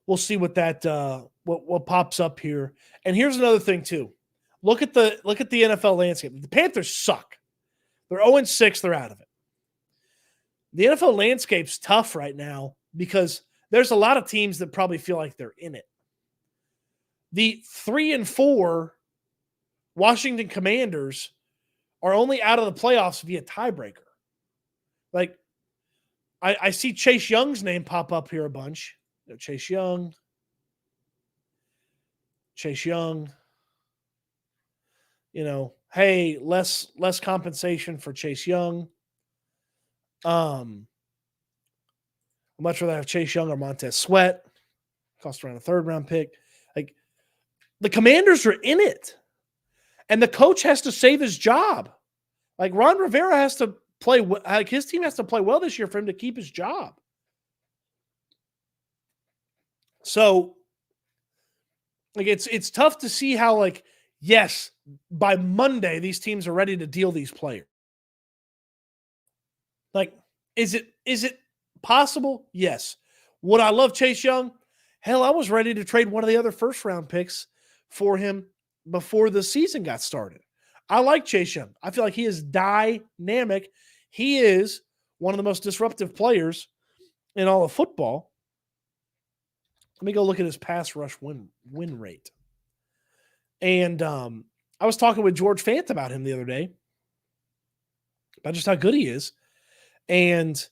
we'll see what that what pops up here. And here's another thing too. Look at the NFL landscape. The Panthers suck. They're 0-6. They're out of it. The NFL landscape's tough right now because there's a lot of teams that probably feel like they're in it. The 3-4 Washington Commanders are only out of the playoffs via tiebreaker. Like, I see Chase Young's name pop up here a bunch. Chase Young. Hey, less compensation for Chase Young. I'd much rather have Chase Young or Montez Sweat. Cost around a third-round pick. Like, the Commanders are in it. And the coach has to save his job. Like, Ron Rivera has to play, like, his team has to play well this year for him to keep his job. So, like, it's tough to see how, like, yes, by Monday, these teams are ready to deal these players. Like, is it possible? Yes. Would I love Chase Young? Hell, I was ready to trade one of the other first-round picks for him before the season got started. I like Chase Young. I feel like he is dynamic. He is one of the most disruptive players in all of football. Let me go look at his pass rush win rate. And I was talking with George Fant about him the other day, about just how good he is. And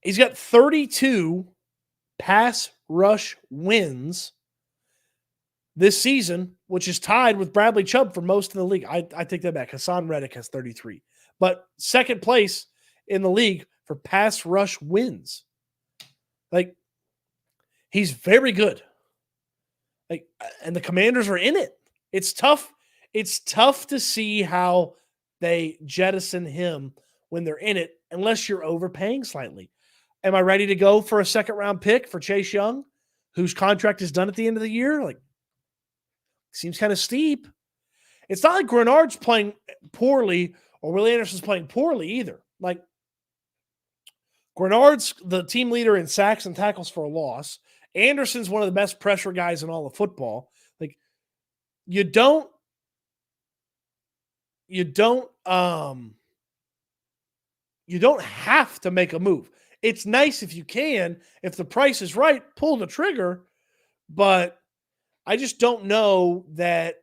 he's got 32 pass rush wins this season, which is tied with Bradley Chubb for most in the league. I take that back. Hassan Reddick has 33. But second place in the league for pass rush wins. Like, he's very good. Like, and the Commanders are in it. It's tough. It's tough to see how they jettison him when they're in it, unless you're overpaying slightly. Am I ready to go for a second-round pick for Chase Young, whose contract is done at the end of the year? Like, seems kind of steep. It's not like Grenard's playing poorly or Will Anderson's playing poorly either. Like, Grenard's the team leader in sacks and tackles for a loss. Anderson's one of the best pressure guys in all of football. Like, you don't have to make a move. It's nice if you can. If the price is right, pull the trigger. But I just don't know that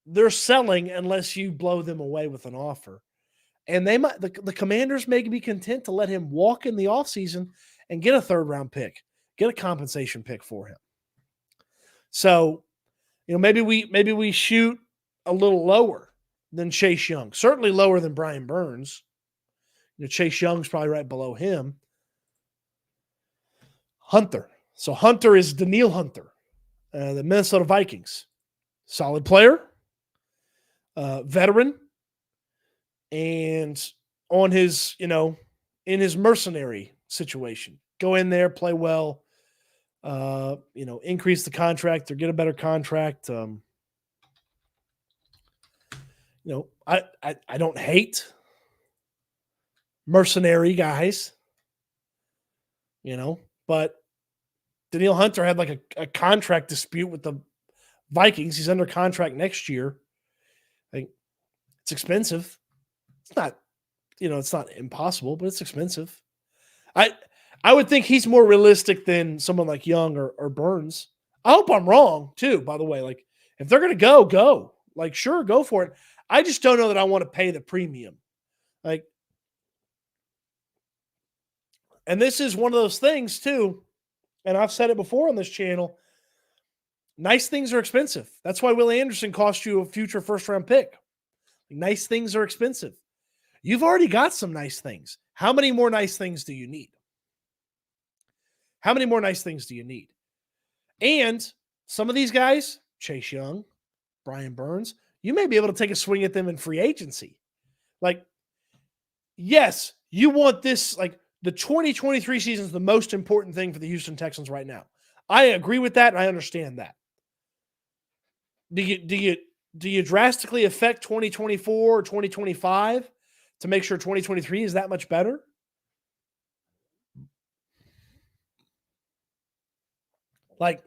they're selling unless you blow them away with an offer. And they might, the Commanders may be content to let him walk in the offseason and get a third-round pick, get a compensation pick for him. So, maybe we shoot a little lower than Chase Young. Certainly lower than Brian Burns. Chase Young's probably right below him. Hunter. So Hunter is Daniil Hunter, the Minnesota Vikings. Solid player, veteran, and on his, in his mercenary situation. Go in there, play well, increase the contract or get a better contract. I don't hate mercenary guys, but Daniil Hunter had like a contract dispute with the Vikings. He's under contract next year. It's expensive. It's not, it's not impossible, but it's expensive. I would think he's more realistic than someone like Young or Burns. I hope I'm wrong too, by the way. Like, if they're going to go. Like, sure, go for it. I just don't know that I want to pay the premium. Like, and this is one of those things too, and I've said it before on this channel. Nice things are expensive. That's why Willie Anderson cost you a future first-round pick. Nice things are expensive. You've already got some nice things. How many more nice things do you need? How many more nice things do you need? And some of these guys, Chase Young, Brian Burns, you may be able to take a swing at them in free agency. Like, yes, you want this, like the 2023 season is the most important thing for the Houston Texans right now. I agree with that, and I understand that. Do you drastically affect 2024 or 2025 to make sure 2023 is that much better? Like,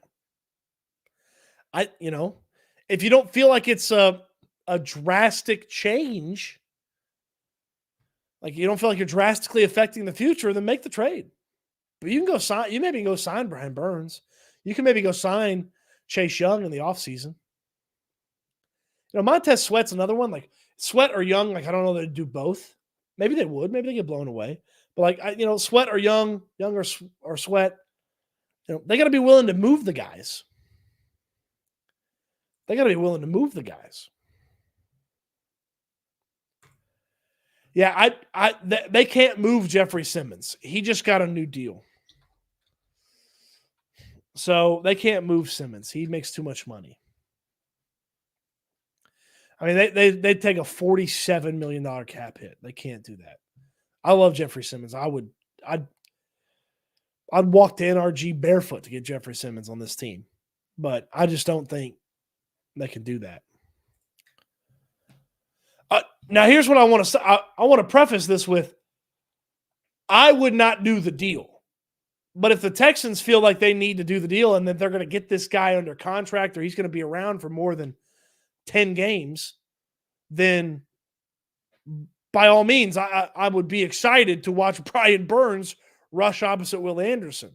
if you don't feel like it's a drastic change, like you don't feel like you're drastically affecting the future, then make the trade. But you can go sign, you maybe go sign Brian Burns. You can maybe go sign Chase Young in the offseason. Montez Sweat's another one. Like Sweat or Young, like I don't know that they'd do both. Maybe they would. Maybe they get blown away. But like Sweat or Young or Sweat, they got to be willing to move the guys. They got to be willing to move the guys. Yeah, they can't move Jeffrey Simmons. He just got a new deal. So they can't move Simmons. He makes too much money. I mean, they take a $47 million cap hit. They can't do that. I love Jeffrey Simmons. I'd walk to NRG barefoot to get Jeffrey Simmons on this team. But I just don't think they can do that. Now, here's what I want to say. I want to preface this with, I would not do the deal. But if the Texans feel like they need to do the deal and that they're going to get this guy under contract or he's going to be around for more than 10 games, then by all means, I would be excited to watch Brian Burns rush opposite Will Anderson.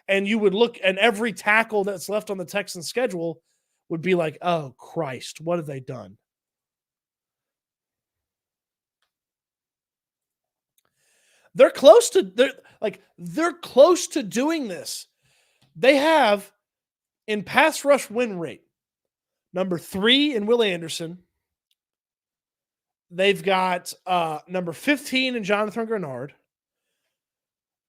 And you would look, and every tackle that's left on the Texans schedule would be like, oh, Christ, what have they done? They're close to doing this. They have, in pass rush win rate, number 3 in Will Anderson. They've got number 15 in Jonathan Grenard,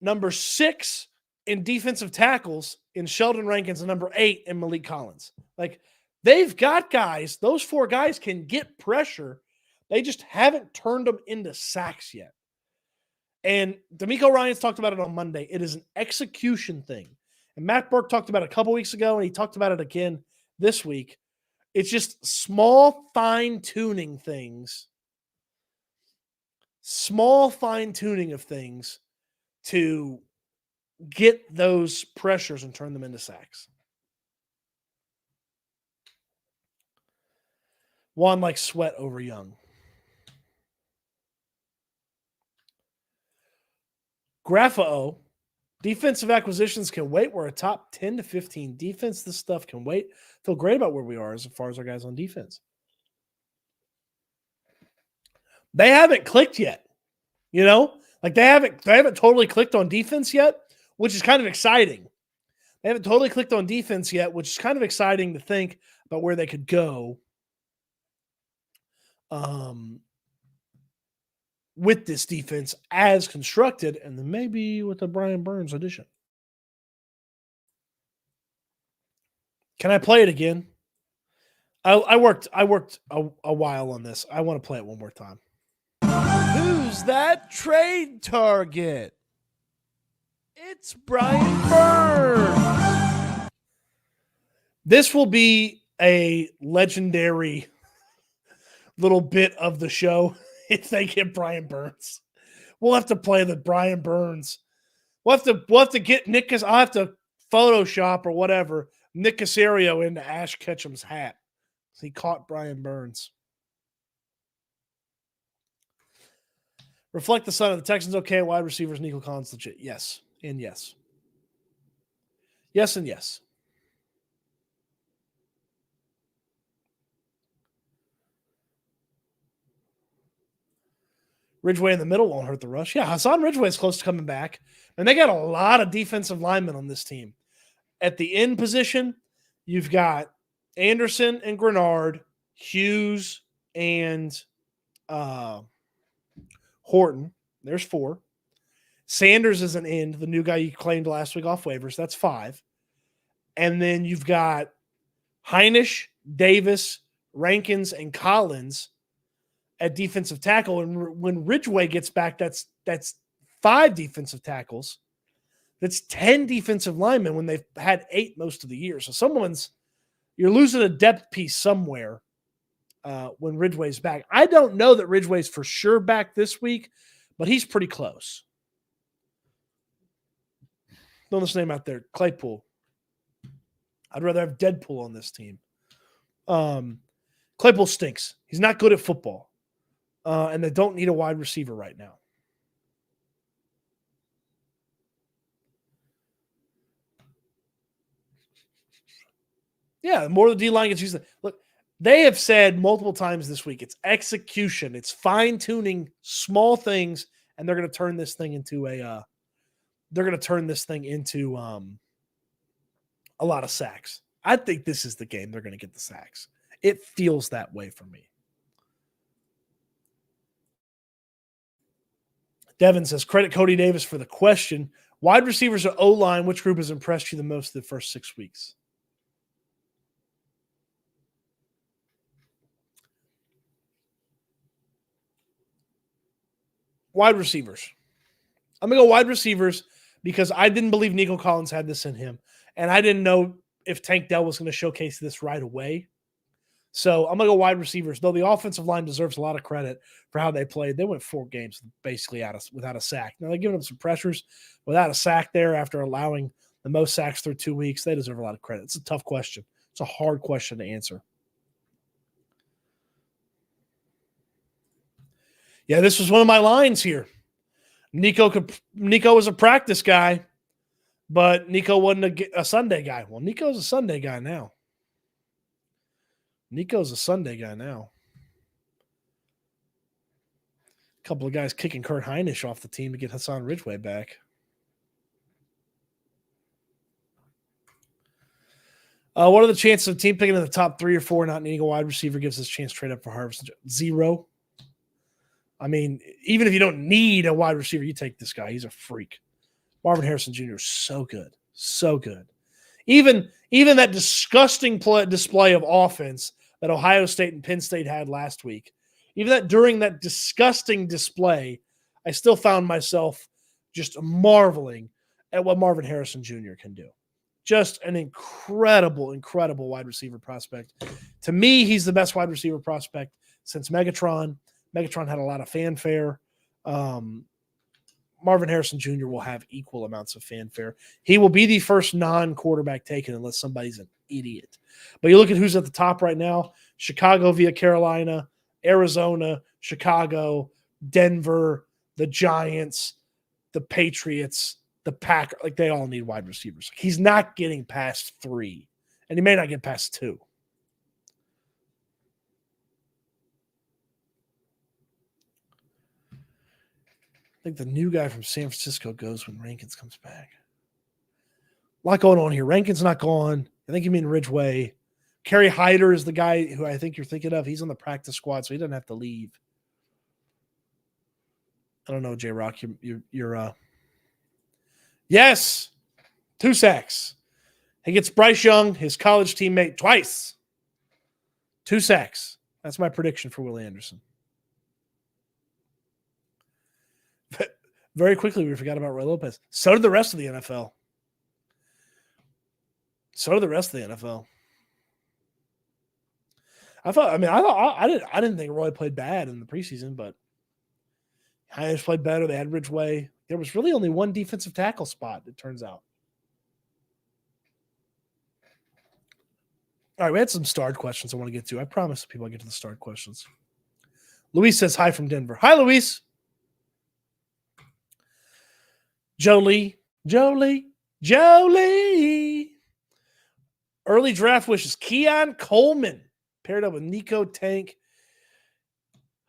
number 6 in defensive tackles in Sheldon Rankins, and number 8 in Malik Collins. Like, they've got guys. Those 4 guys can get pressure. They just haven't turned them into sacks yet. And D'Amico Ryans talked about it on Monday. It is an execution thing. And Matt Burke talked about it a couple weeks ago, and he talked about it again this week. It's just small fine-tuning things. Small fine-tuning of things to get those pressures and turn them into sacks. One like Sweat over Young. Grafo, defensive acquisitions can wait. We're a top 10 to 15 defense. This stuff can wait. Feel great about where we are as far as our guys on defense. They haven't clicked yet. Like they haven't totally clicked on defense yet, which is kind of exciting. They haven't totally clicked on defense yet, which is kind of exciting to think about where they could go with this defense as constructed, and then maybe with the Brian Burns addition. Can I play it again? I worked a while on this. I want to play it one more time. Who's that trade target? It's Brian Burns. This will be a legendary little bit of the show if they get Brian Burns. We'll have to play the Brian Burns. We'll have to get Nick. I'll have to Photoshop or whatever Nick Caserio into Ash Ketchum's hat. He caught Brian Burns. Reflect the sun of the Texans. Okay, wide receivers, Nico Collins legit. Yes, and yes. Yes, and yes. Ridgeway in the middle won't hurt the rush. Yeah, Hassan Ridgeway is close to coming back. And they got a lot of defensive linemen on this team. At the end position, you've got Anderson and Grenard, Hughes and Horton. There's 4. Sanders is an end, the new guy you claimed last week off waivers. That's 5. And then you've got Heinisch, Davis, Rankins, and Collins at defensive tackle. And when Ridgeway gets back, that's 5 defensive tackles. That's 10 defensive linemen when they've had 8 most of the year. So you're losing a depth piece somewhere when Ridgeway's back. I don't know that Ridgeway's for sure back this week, but he's pretty close. Throw this name out there, Claypool. I'd rather have Deadpool on this team. Claypool stinks. He's not good at football. And they don't need a wide receiver right now. Yeah, the more the D-line gets used. Look, they have said multiple times this week, it's execution. It's fine-tuning small things, and they're going to turn this thing into a lot of sacks. I think this is the game they're going to get the sacks. It feels that way for me. Devin says, credit Cody Davis for the question. Wide receivers or O-line, which group has impressed you the most the first 6 weeks? Wide receivers. I'm going to go wide receivers because I didn't believe Nico Collins had this in him. And I didn't know if Tank Dell was going to showcase this right away. So I'm going to go wide receivers, though the offensive line deserves a lot of credit for how they played. They went 4 games basically without a sack. Now, they're giving them some pressures without a sack there after allowing the most sacks through 2 weeks. They deserve a lot of credit. It's a tough question. It's a hard question to answer. Yeah, this was one of my lines here. Nico was a practice guy, but Nico wasn't a Sunday guy. Well, Nico's a Sunday guy now. A couple of guys kicking Kurt Heinisch off the team to get Hassan Ridgeway back. What are the chances of a team picking in the top 3 or 4 not needing a wide receiver gives us a chance to trade up for Harvest? 0. I mean, even if you don't need a wide receiver, you take this guy. He's a freak. Marvin Harrison Jr. is so good. So good. Even that disgusting display of offense that Ohio State and Penn State had last week, even that during that disgusting display, I still found myself just marveling at what Marvin Harrison Jr. can do. Just an incredible, incredible wide receiver prospect. To me, he's the best wide receiver prospect since Megatron. Megatron had a lot of fanfare. Marvin Harrison Jr. will have equal amounts of fanfare. He will be the first non-quarterback taken unless somebody's an idiot. But you look at who's at the top right now: Chicago via Carolina, Arizona, Chicago, Denver, the Giants, the Patriots, the Packers. Like, they all need wide receivers. He's not getting past 3, and he may not get past 2. I think the new guy from San Francisco goes when Rankins comes back. A lot going on here. Rankin's not gone. I think you mean Ridgeway. Kerry Hyder is the guy who I think you're thinking of. He's on the practice squad, so he doesn't have to leave. I don't know, J-Rock. You're yes, 2 sacks. He gets Bryce Young, his college teammate, twice. 2 sacks. That's my prediction for Willie Anderson. But very quickly, we forgot about Roy Lopez. So did the rest of the NFL. I didn't think Roy played bad in the preseason, but Hines played better. They had Ridgeway. There was really only one defensive tackle spot, it turns out. All right, we had some starred questions I want to get to. I promise people I get to the starred questions. Luis says hi from Denver. Hi, Luis. Jolie. Early draft wishes. Keon Coleman paired up with Nico Tank.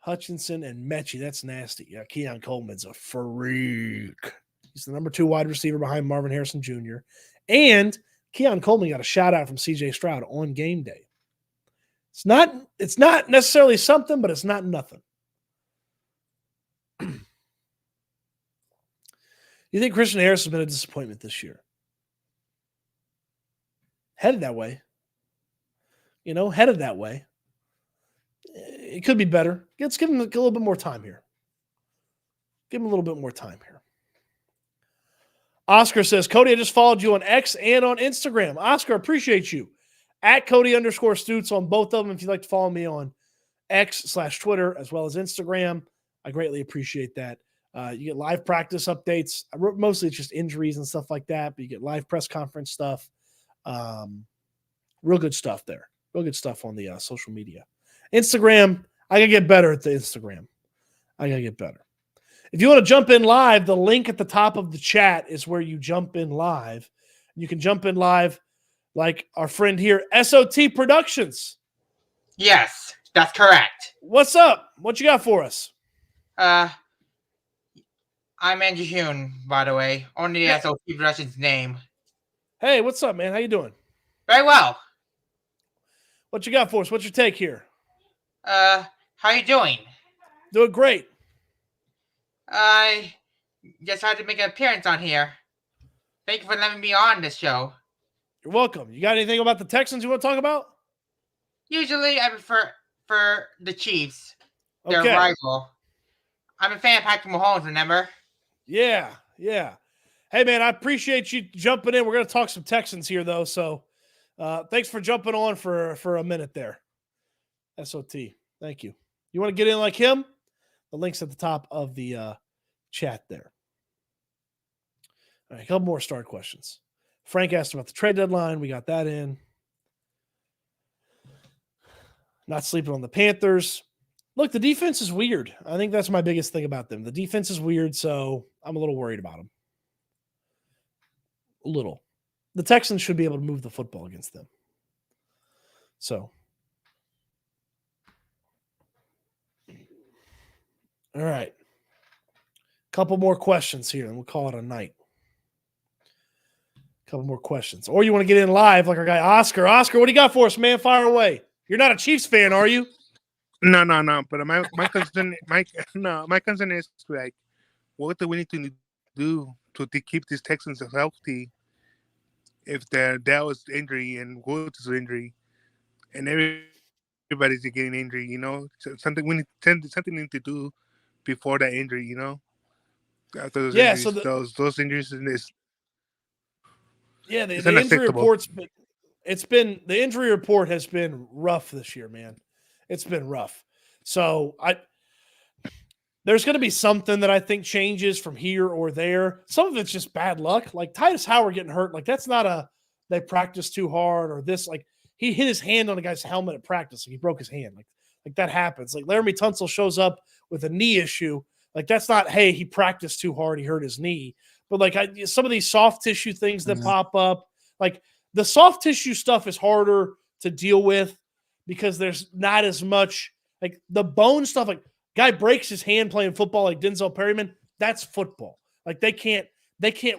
Hutchinson and Mechie. That's nasty. Yeah, Keon Coleman's a freak. He's the number 2 wide receiver behind Marvin Harrison Jr. And Keon Coleman got a shout out from CJ Stroud on game day. It's not necessarily something, but it's not nothing. You think Christian Harris has been a disappointment this year? Headed that way. Headed that way. It could be better. Let's give him a little bit more time here. Give him a little bit more time here. Oscar says, Cody, I just followed you on X and on Instagram. Oscar, appreciate you. At Cody_Stoots on both of them if you'd like to follow me on X/Twitter as well as Instagram. I greatly appreciate that. You get live practice updates. Mostly it's just injuries and stuff like that, but you get live press conference stuff. Real good stuff there. Real good stuff on the social media. Instagram, I got to get better at the Instagram. I got to get better. If you want to jump in live, the link at the top of the chat is where you jump in live. You can jump in live like our friend here, SOT Productions. Yes, that's correct. What's up? What you got for us? I'm Andrew Hune, by the way. Only the SOT Productions name. Hey, what's up, man? How you doing? Very well. What you got for us? What's your take here? How you doing? Doing great. I just had to make an appearance on here. Thank you for letting me on this show. You're welcome. You got anything about the Texans you want to talk about? Usually I prefer for the Chiefs, their Okay. rival. I'm a fan of Patrick Mahomes, remember? Yeah. Hey, man, I appreciate you jumping in. We're going to talk some Texans here, though, so thanks for jumping on for a minute there. SOT. Thank you. You want to get in like him? The link's at the top of the chat there. All right, a couple more start questions. Frank asked about the trade deadline. We got that in. Not sleeping on the Panthers. Look, the defense is weird. I think that's my biggest thing about them. The defense is weird, so I'm a little worried about them. A little. The Texans should be able to move the football against them. So. All right. Couple more questions here, and we'll call it a night. Couple more questions. Or you want to get in live like our guy Oscar. Oscar, what do you got for us, man? Fire away. You're not a Chiefs fan, are you? No. But my concern, my concern is like, what do we need to do to keep these Texans healthy? If Dell is injury and Woods is injury, and everybody's getting injury, so something we need to do before that injury, after those injuries, so those injuries is. Yeah, the injury report's been. The injury report has been rough this year, man. It's been rough. So there's going to be something that I think changes from here or there. Some of it's just bad luck. Like Titus Howard getting hurt. Like that's not they practiced too hard or this. Like he hit his hand on a guy's helmet at practice. Like he broke his hand. Like that happens. Like Laramie Tunsil shows up with a knee issue. Like that's not, hey, he practiced too hard. He hurt his knee. But like some of these soft tissue things that pop up, like the soft tissue stuff is harder to deal with because there's not as much like the bone stuff. Like guy breaks his hand playing football like Denzel Perryman. That's football. Like they can't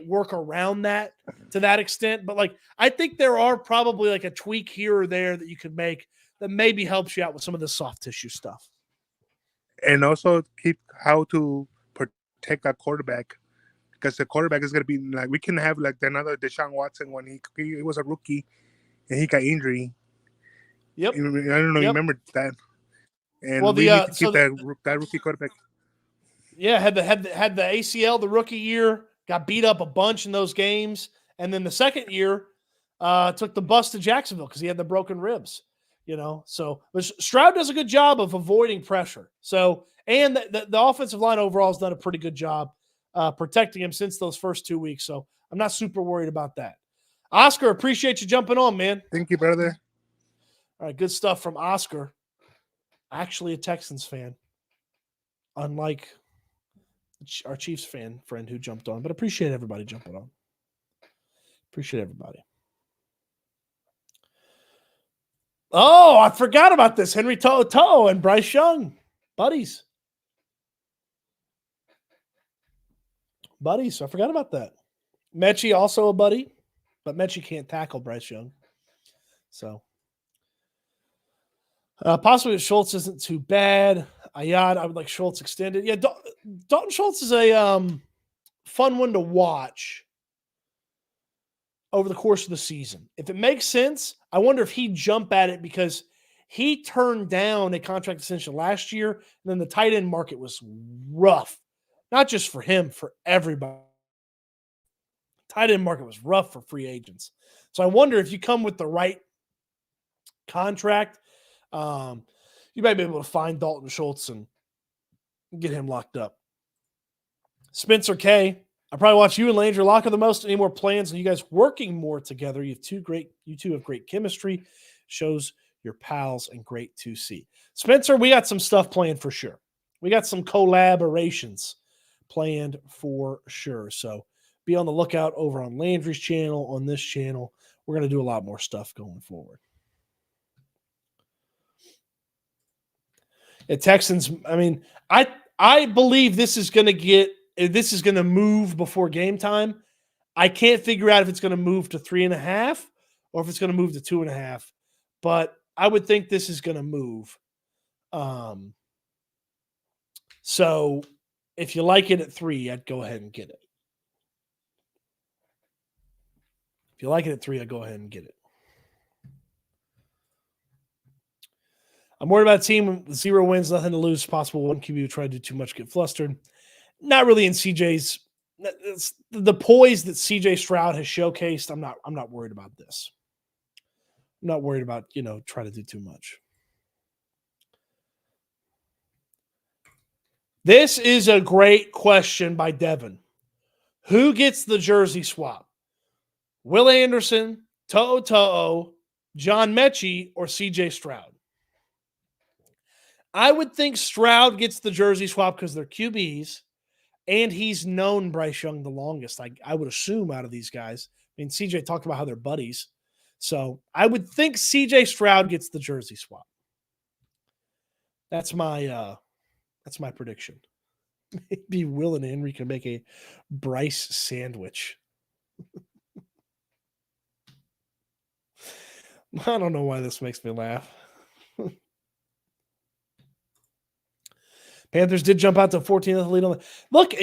work around that to that extent. But like I think there are probably like a tweak here or there that you could make that maybe helps you out with some of the soft tissue stuff. And also keep how to protect our quarterback. Because the quarterback is going to be like, we can have like another Deshaun Watson when he was a rookie and he got injury. Yep. I don't know. You remember that? And well, we need to keep that rookie quarterback. Yeah, had the ACL the rookie year, got beat up a bunch in those games, and then the second year took the bus to Jacksonville because he had the broken ribs. So but Stroud does a good job of avoiding pressure. So and the offensive line overall has done a pretty good job protecting him since those first 2 weeks. So I'm not super worried about that. Oscar, appreciate you jumping on, man. Thank you, brother. All right, good stuff from Oscar. Actually a Texans fan, unlike our Chiefs fan friend who jumped on, but appreciate everybody jumping on. Appreciate everybody. Oh, I forgot about this. Henry Toto and Bryce Young. Buddies. Buddies. I forgot about that. Mechie also a buddy, but Mechie can't tackle Bryce Young. So possibly Schultz isn't too bad. Ayad, I would like Schultz extended. Yeah, Dalton Schultz is a fun one to watch over the course of the season. If it makes sense, I wonder if he'd jump at it because he turned down a contract extension last year, and then the tight end market was rough. Not just for him, for everybody. Tight end market was rough for free agents. So I wonder if you come with the right contract, you might be able to find Dalton Schultz and get him locked up. Spencer K, I probably watch you and Landry Locker the most. Any more plans on you guys working more together? You two have great chemistry. Shows your pals and great to see. Spencer, we got some stuff planned for sure. We got some collaborations planned for sure. So be on the lookout over on Landry's channel, on this channel. We're going to do a lot more stuff going forward. The Texans, I mean, I believe this is going to move before game time. I can't figure out if it's going to move to 3.5 or if it's going to move to 2.5, but I would think this is going to move. So if you like it at 3, I'd go ahead and get it. If you like it at 3, I'd go ahead and get it. I'm worried about a team with 0 wins, nothing to lose. Possible one QB will try to do too much, get flustered. Not really in CJ's. The poise that CJ Stroud has showcased. I'm not worried about this. I'm not worried about trying to do too much. This is a great question by Devin. Who gets the jersey swap? Will Anderson, To'o, John Mechie, or CJ Stroud? I would think Stroud gets the jersey swap because they're QBs, and he's known Bryce Young the longest. I would assume out of these guys. I mean, CJ talked about how they're buddies. So I would think CJ Stroud gets the jersey swap. That's my prediction. Maybe Will and Henry can make a Bryce sandwich. I don't know why this makes me laugh. Panthers did jump out to 14th lead on the look.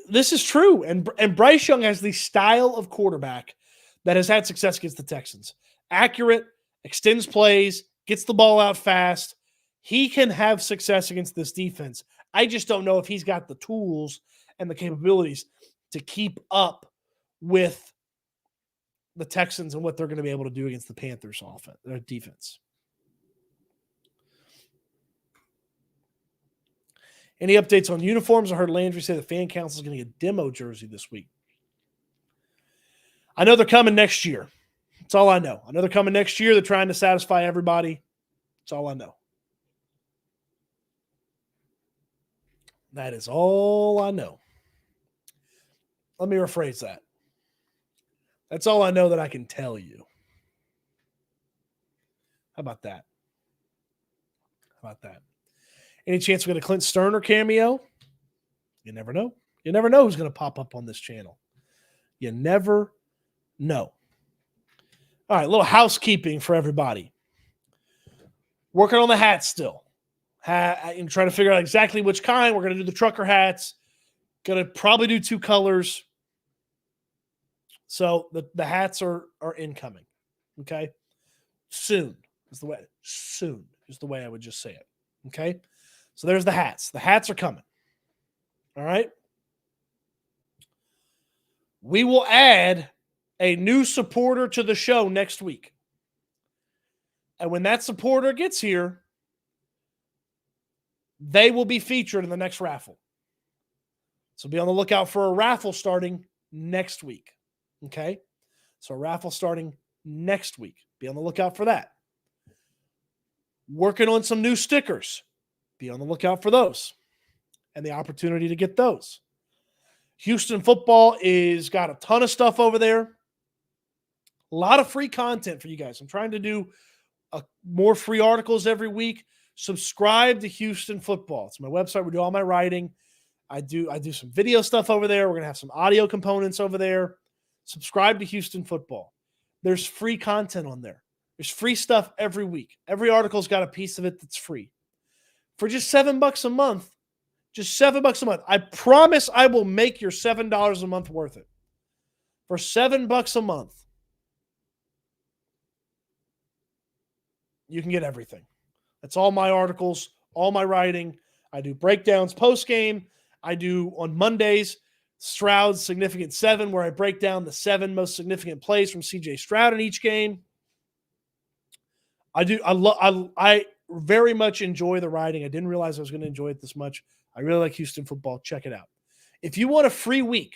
This is true, and Bryce Young has the style of quarterback that has had success against the Texans. Accurate, extends plays, gets the ball out fast. He can have success against this defense. I just don't know if he's got the tools and the capabilities to keep up with the Texans and what they're going to be able to do against the Panthers offense, their defense. Any updates on uniforms? I heard Landry say the fan council is going to get a demo jersey this week. I know they're coming next year. That's all I know. I know they're coming next year. They're trying to satisfy everybody. That's all I know. That is all I know. Let me rephrase that. That's all I know that I can tell you. How about that? How about that? Any chance we get a Clint Sterner cameo? You never know. You never know who's going to pop up on this channel. You never know. All right, a little housekeeping for everybody. Working on the hats still. I'm trying to figure out exactly which kind. We're going to do the trucker hats. Going to probably do 2 colors. So the hats are incoming. Okay? Soon is the way. Soon is the way I would just say it. Okay? So there's the hats. The hats are coming. All right? We will add a new supporter to the show next week. And when that supporter gets here, they will be featured in the next raffle. So be on the lookout for a raffle starting next week. Okay? So a raffle starting next week. Be on the lookout for that. Working on some new stickers. Be on the lookout for those and the opportunity to get those. Houston football is got a ton of stuff over there. A lot of free content for you guys. I'm trying to do more free articles every week. subscribe to Houston Football. It's my website. We do all my writing. I do some video stuff over there. We're going to have some audio components over there. Subscribe to Houston Football. There's free content on there. There's free stuff every week. Every article's got a piece of it that's free. For just $7 a month, I promise I will make your $7 a month worth it. For $7 a month, you can get everything. That's all my articles, all my writing. I do breakdowns post-game. I do on Mondays, Stroud's Significant 7, where I break down the 7 most significant plays from CJ Stroud in each game. I very much enjoy the writing. I didn't realize I was going to enjoy it this much. I really like Houston Football. Check it out. If you want a free week,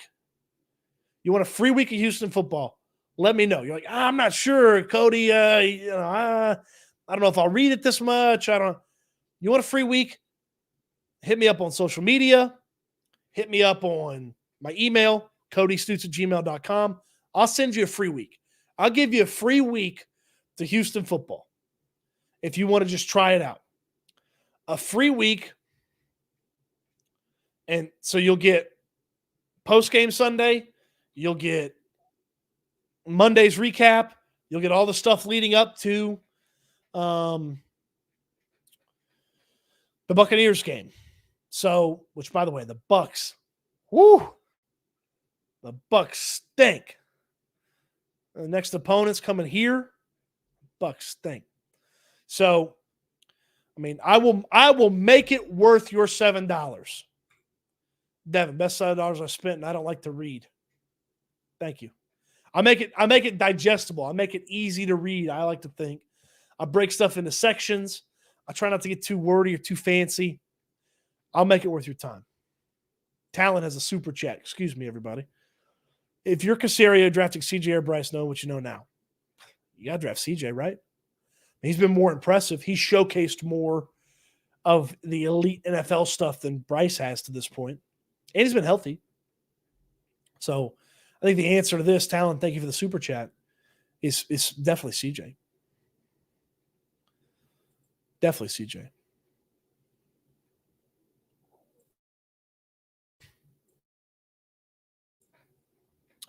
of Houston Football, let me know. You're like, I'm not sure, Cody. I don't know if I'll read it this much. You want a free week? Hit me up on social media. Hit me up on my email, codystoots@gmail.com. I'll send you a free week. I'll give you a free week to Houston Football if you want to just try it out. A free week. And so you'll get post-game Sunday. You'll get Monday's recap. You'll get all the stuff leading up to the Buccaneers game. So, which, by the way, the Bucs stink. The next opponent's coming here. Bucs stink. So, I mean, I will make it worth your $7. Devin, best $7 I spent, and I don't like to read. Thank you. I make it digestible. I make it easy to read. I like to think. I break stuff into sections. I try not to get too wordy or too fancy. I'll make it worth your time. Talent has a super chat. Excuse me, everybody. If you're Casario drafting CJ or Bryce, know what you know now. You got to draft CJ, right? He's been more impressive. He's showcased more of the elite NFL stuff than Bryce has to this point. And he's been healthy. So I think the answer to this, Talent, thank you for the super chat, is definitely CJ. Definitely CJ.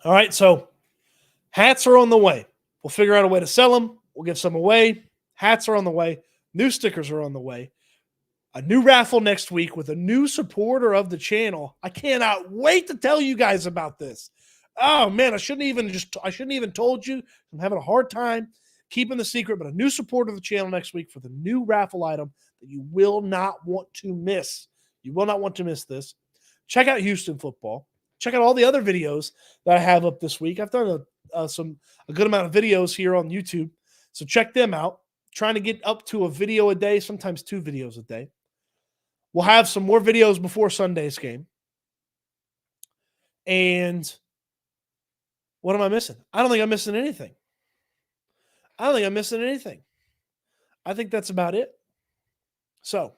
All right, so hats are on the way. We'll figure out a way to sell them. We'll give some away. Hats are on the way. New stickers are on the way. A new raffle next week with a new supporter of the channel. I cannot wait to tell you guys about this. Oh man, I shouldn't even told you. I'm having a hard time keeping the secret, but a new supporter of the channel next week for the new raffle item that you will not want to miss. You will not want to miss this. Check out Houston Football. Check out all the other videos that I have up this week. I've done a good amount of videos here on YouTube, so check them out. Trying to get up to a video a day, sometimes 2 videos a day. We'll have some more videos before Sunday's game. And what am I missing? I don't think I'm missing anything. I think that's about it. So,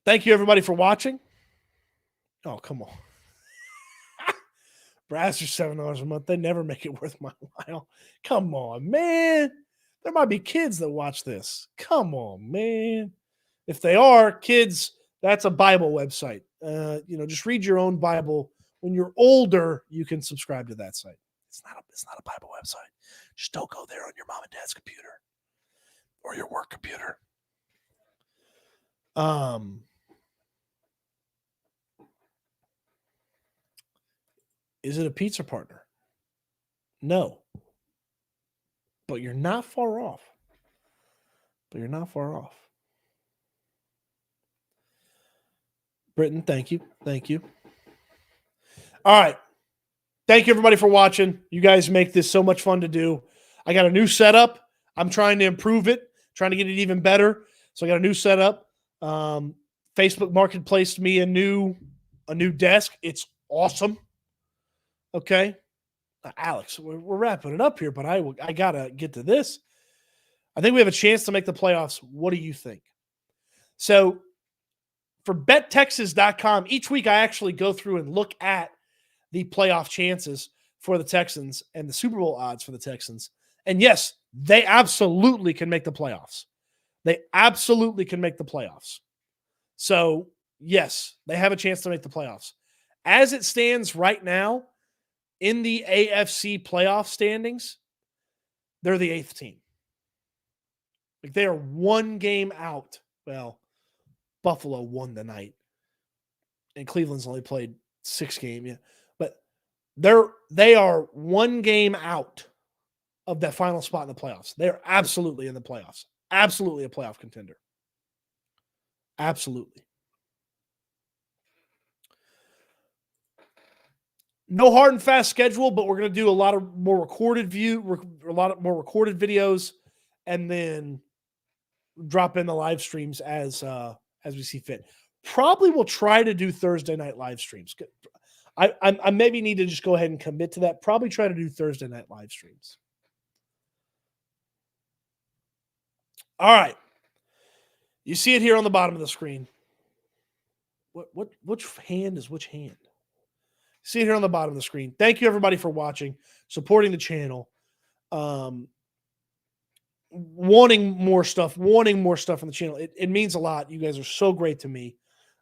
thank you everybody for watching. Oh, come on. Brass are $7 a month. They never make it worth my while. Come on, man. There might be kids that watch this. Come on, man. If they are kids, that's a Bible website. Just read your own Bible. When you're older, you can subscribe to that site. It's not a Bible website. Just don't go there on your mom and dad's computer or your work computer. Is it a pizza partner? No. But you're not far off. Britton, thank you. All right. Thank you, everybody, for watching. You guys make this so much fun to do. I got a new setup. I'm trying to improve it, trying to get it even better. So I got a new setup. Facebook Marketplace me a new desk. It's awesome. Okay. Alex, we're wrapping it up here, but I got to get to this. I think we have a chance to make the playoffs. What do you think? So for bettexas.com, each week I actually go through and look at the playoff chances for the Texans and the Super Bowl odds for the Texans. And yes, they absolutely can make the playoffs. They absolutely can make the playoffs. So, yes, they have a chance to make the playoffs. As it stands right now in the AFC playoff standings, they're the 8th team. Like they are 1 game out. Well, Buffalo won tonight, and Cleveland's only played 6 games. Yeah, but they are 1 game out of that final spot in the playoffs. They're absolutely in the playoffs. Absolutely a playoff contender. Absolutely. No hard and fast schedule, but we're going to do a lot more recorded videos, and then drop in the live streams as we see fit. Probably will try to do Thursday night live streams. I maybe need to just go ahead and commit to that. Probably try to do Thursday night live streams. All right. You see it here on the bottom of the screen. Which hand is which hand? See it here on the bottom of the screen. Thank you, everybody, for watching, supporting the channel, wanting more stuff on the channel. It means a lot. You guys are so great to me,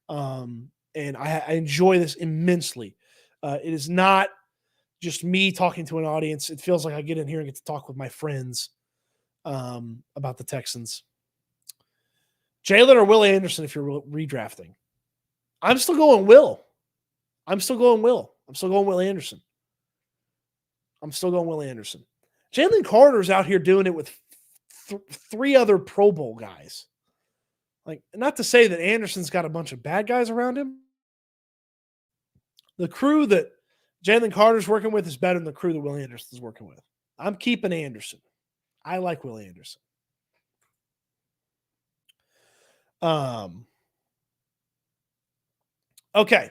and I enjoy this immensely. It is not just me talking to an audience. It feels like I get in here and get to talk with my friends about the Texans. Jalen or Will Anderson if you're redrafting? I'm still going Will. I'm still going Will Anderson. Jalen Carter's out here doing it with 3 other Pro Bowl guys. Like, not to say that Anderson's got a bunch of bad guys around him. The crew that Jalen Carter's working with is better than the crew that Will Anderson's working with. I'm keeping Anderson. I like Will Anderson. Okay.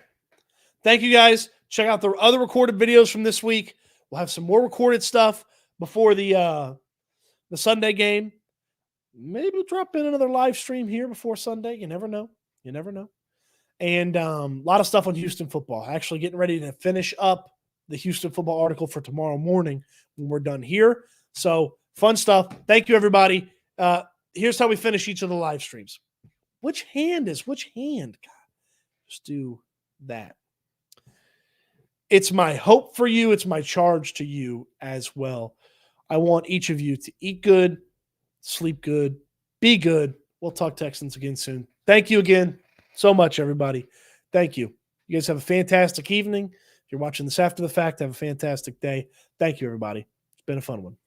Thank you guys. Check out the other recorded videos from this week. We'll have some more recorded stuff before the Sunday game. Maybe we'll drop in another live stream here before Sunday. You never know. And a lot of stuff on Houston football. Actually getting ready to finish up the Houston football article for tomorrow morning when we're done here. So fun stuff. Thank you, everybody. Here's how we finish each of the live streams. Which hand is which hand? God, just do that. It's my hope for you. It's my charge to you as well. I want each of you to eat good, sleep good, be good. We'll talk Texans again soon. Thank you again so much, everybody. Thank you. You guys have a fantastic evening. If you're watching this after the fact, have a fantastic day. Thank you, everybody. It's been a fun one.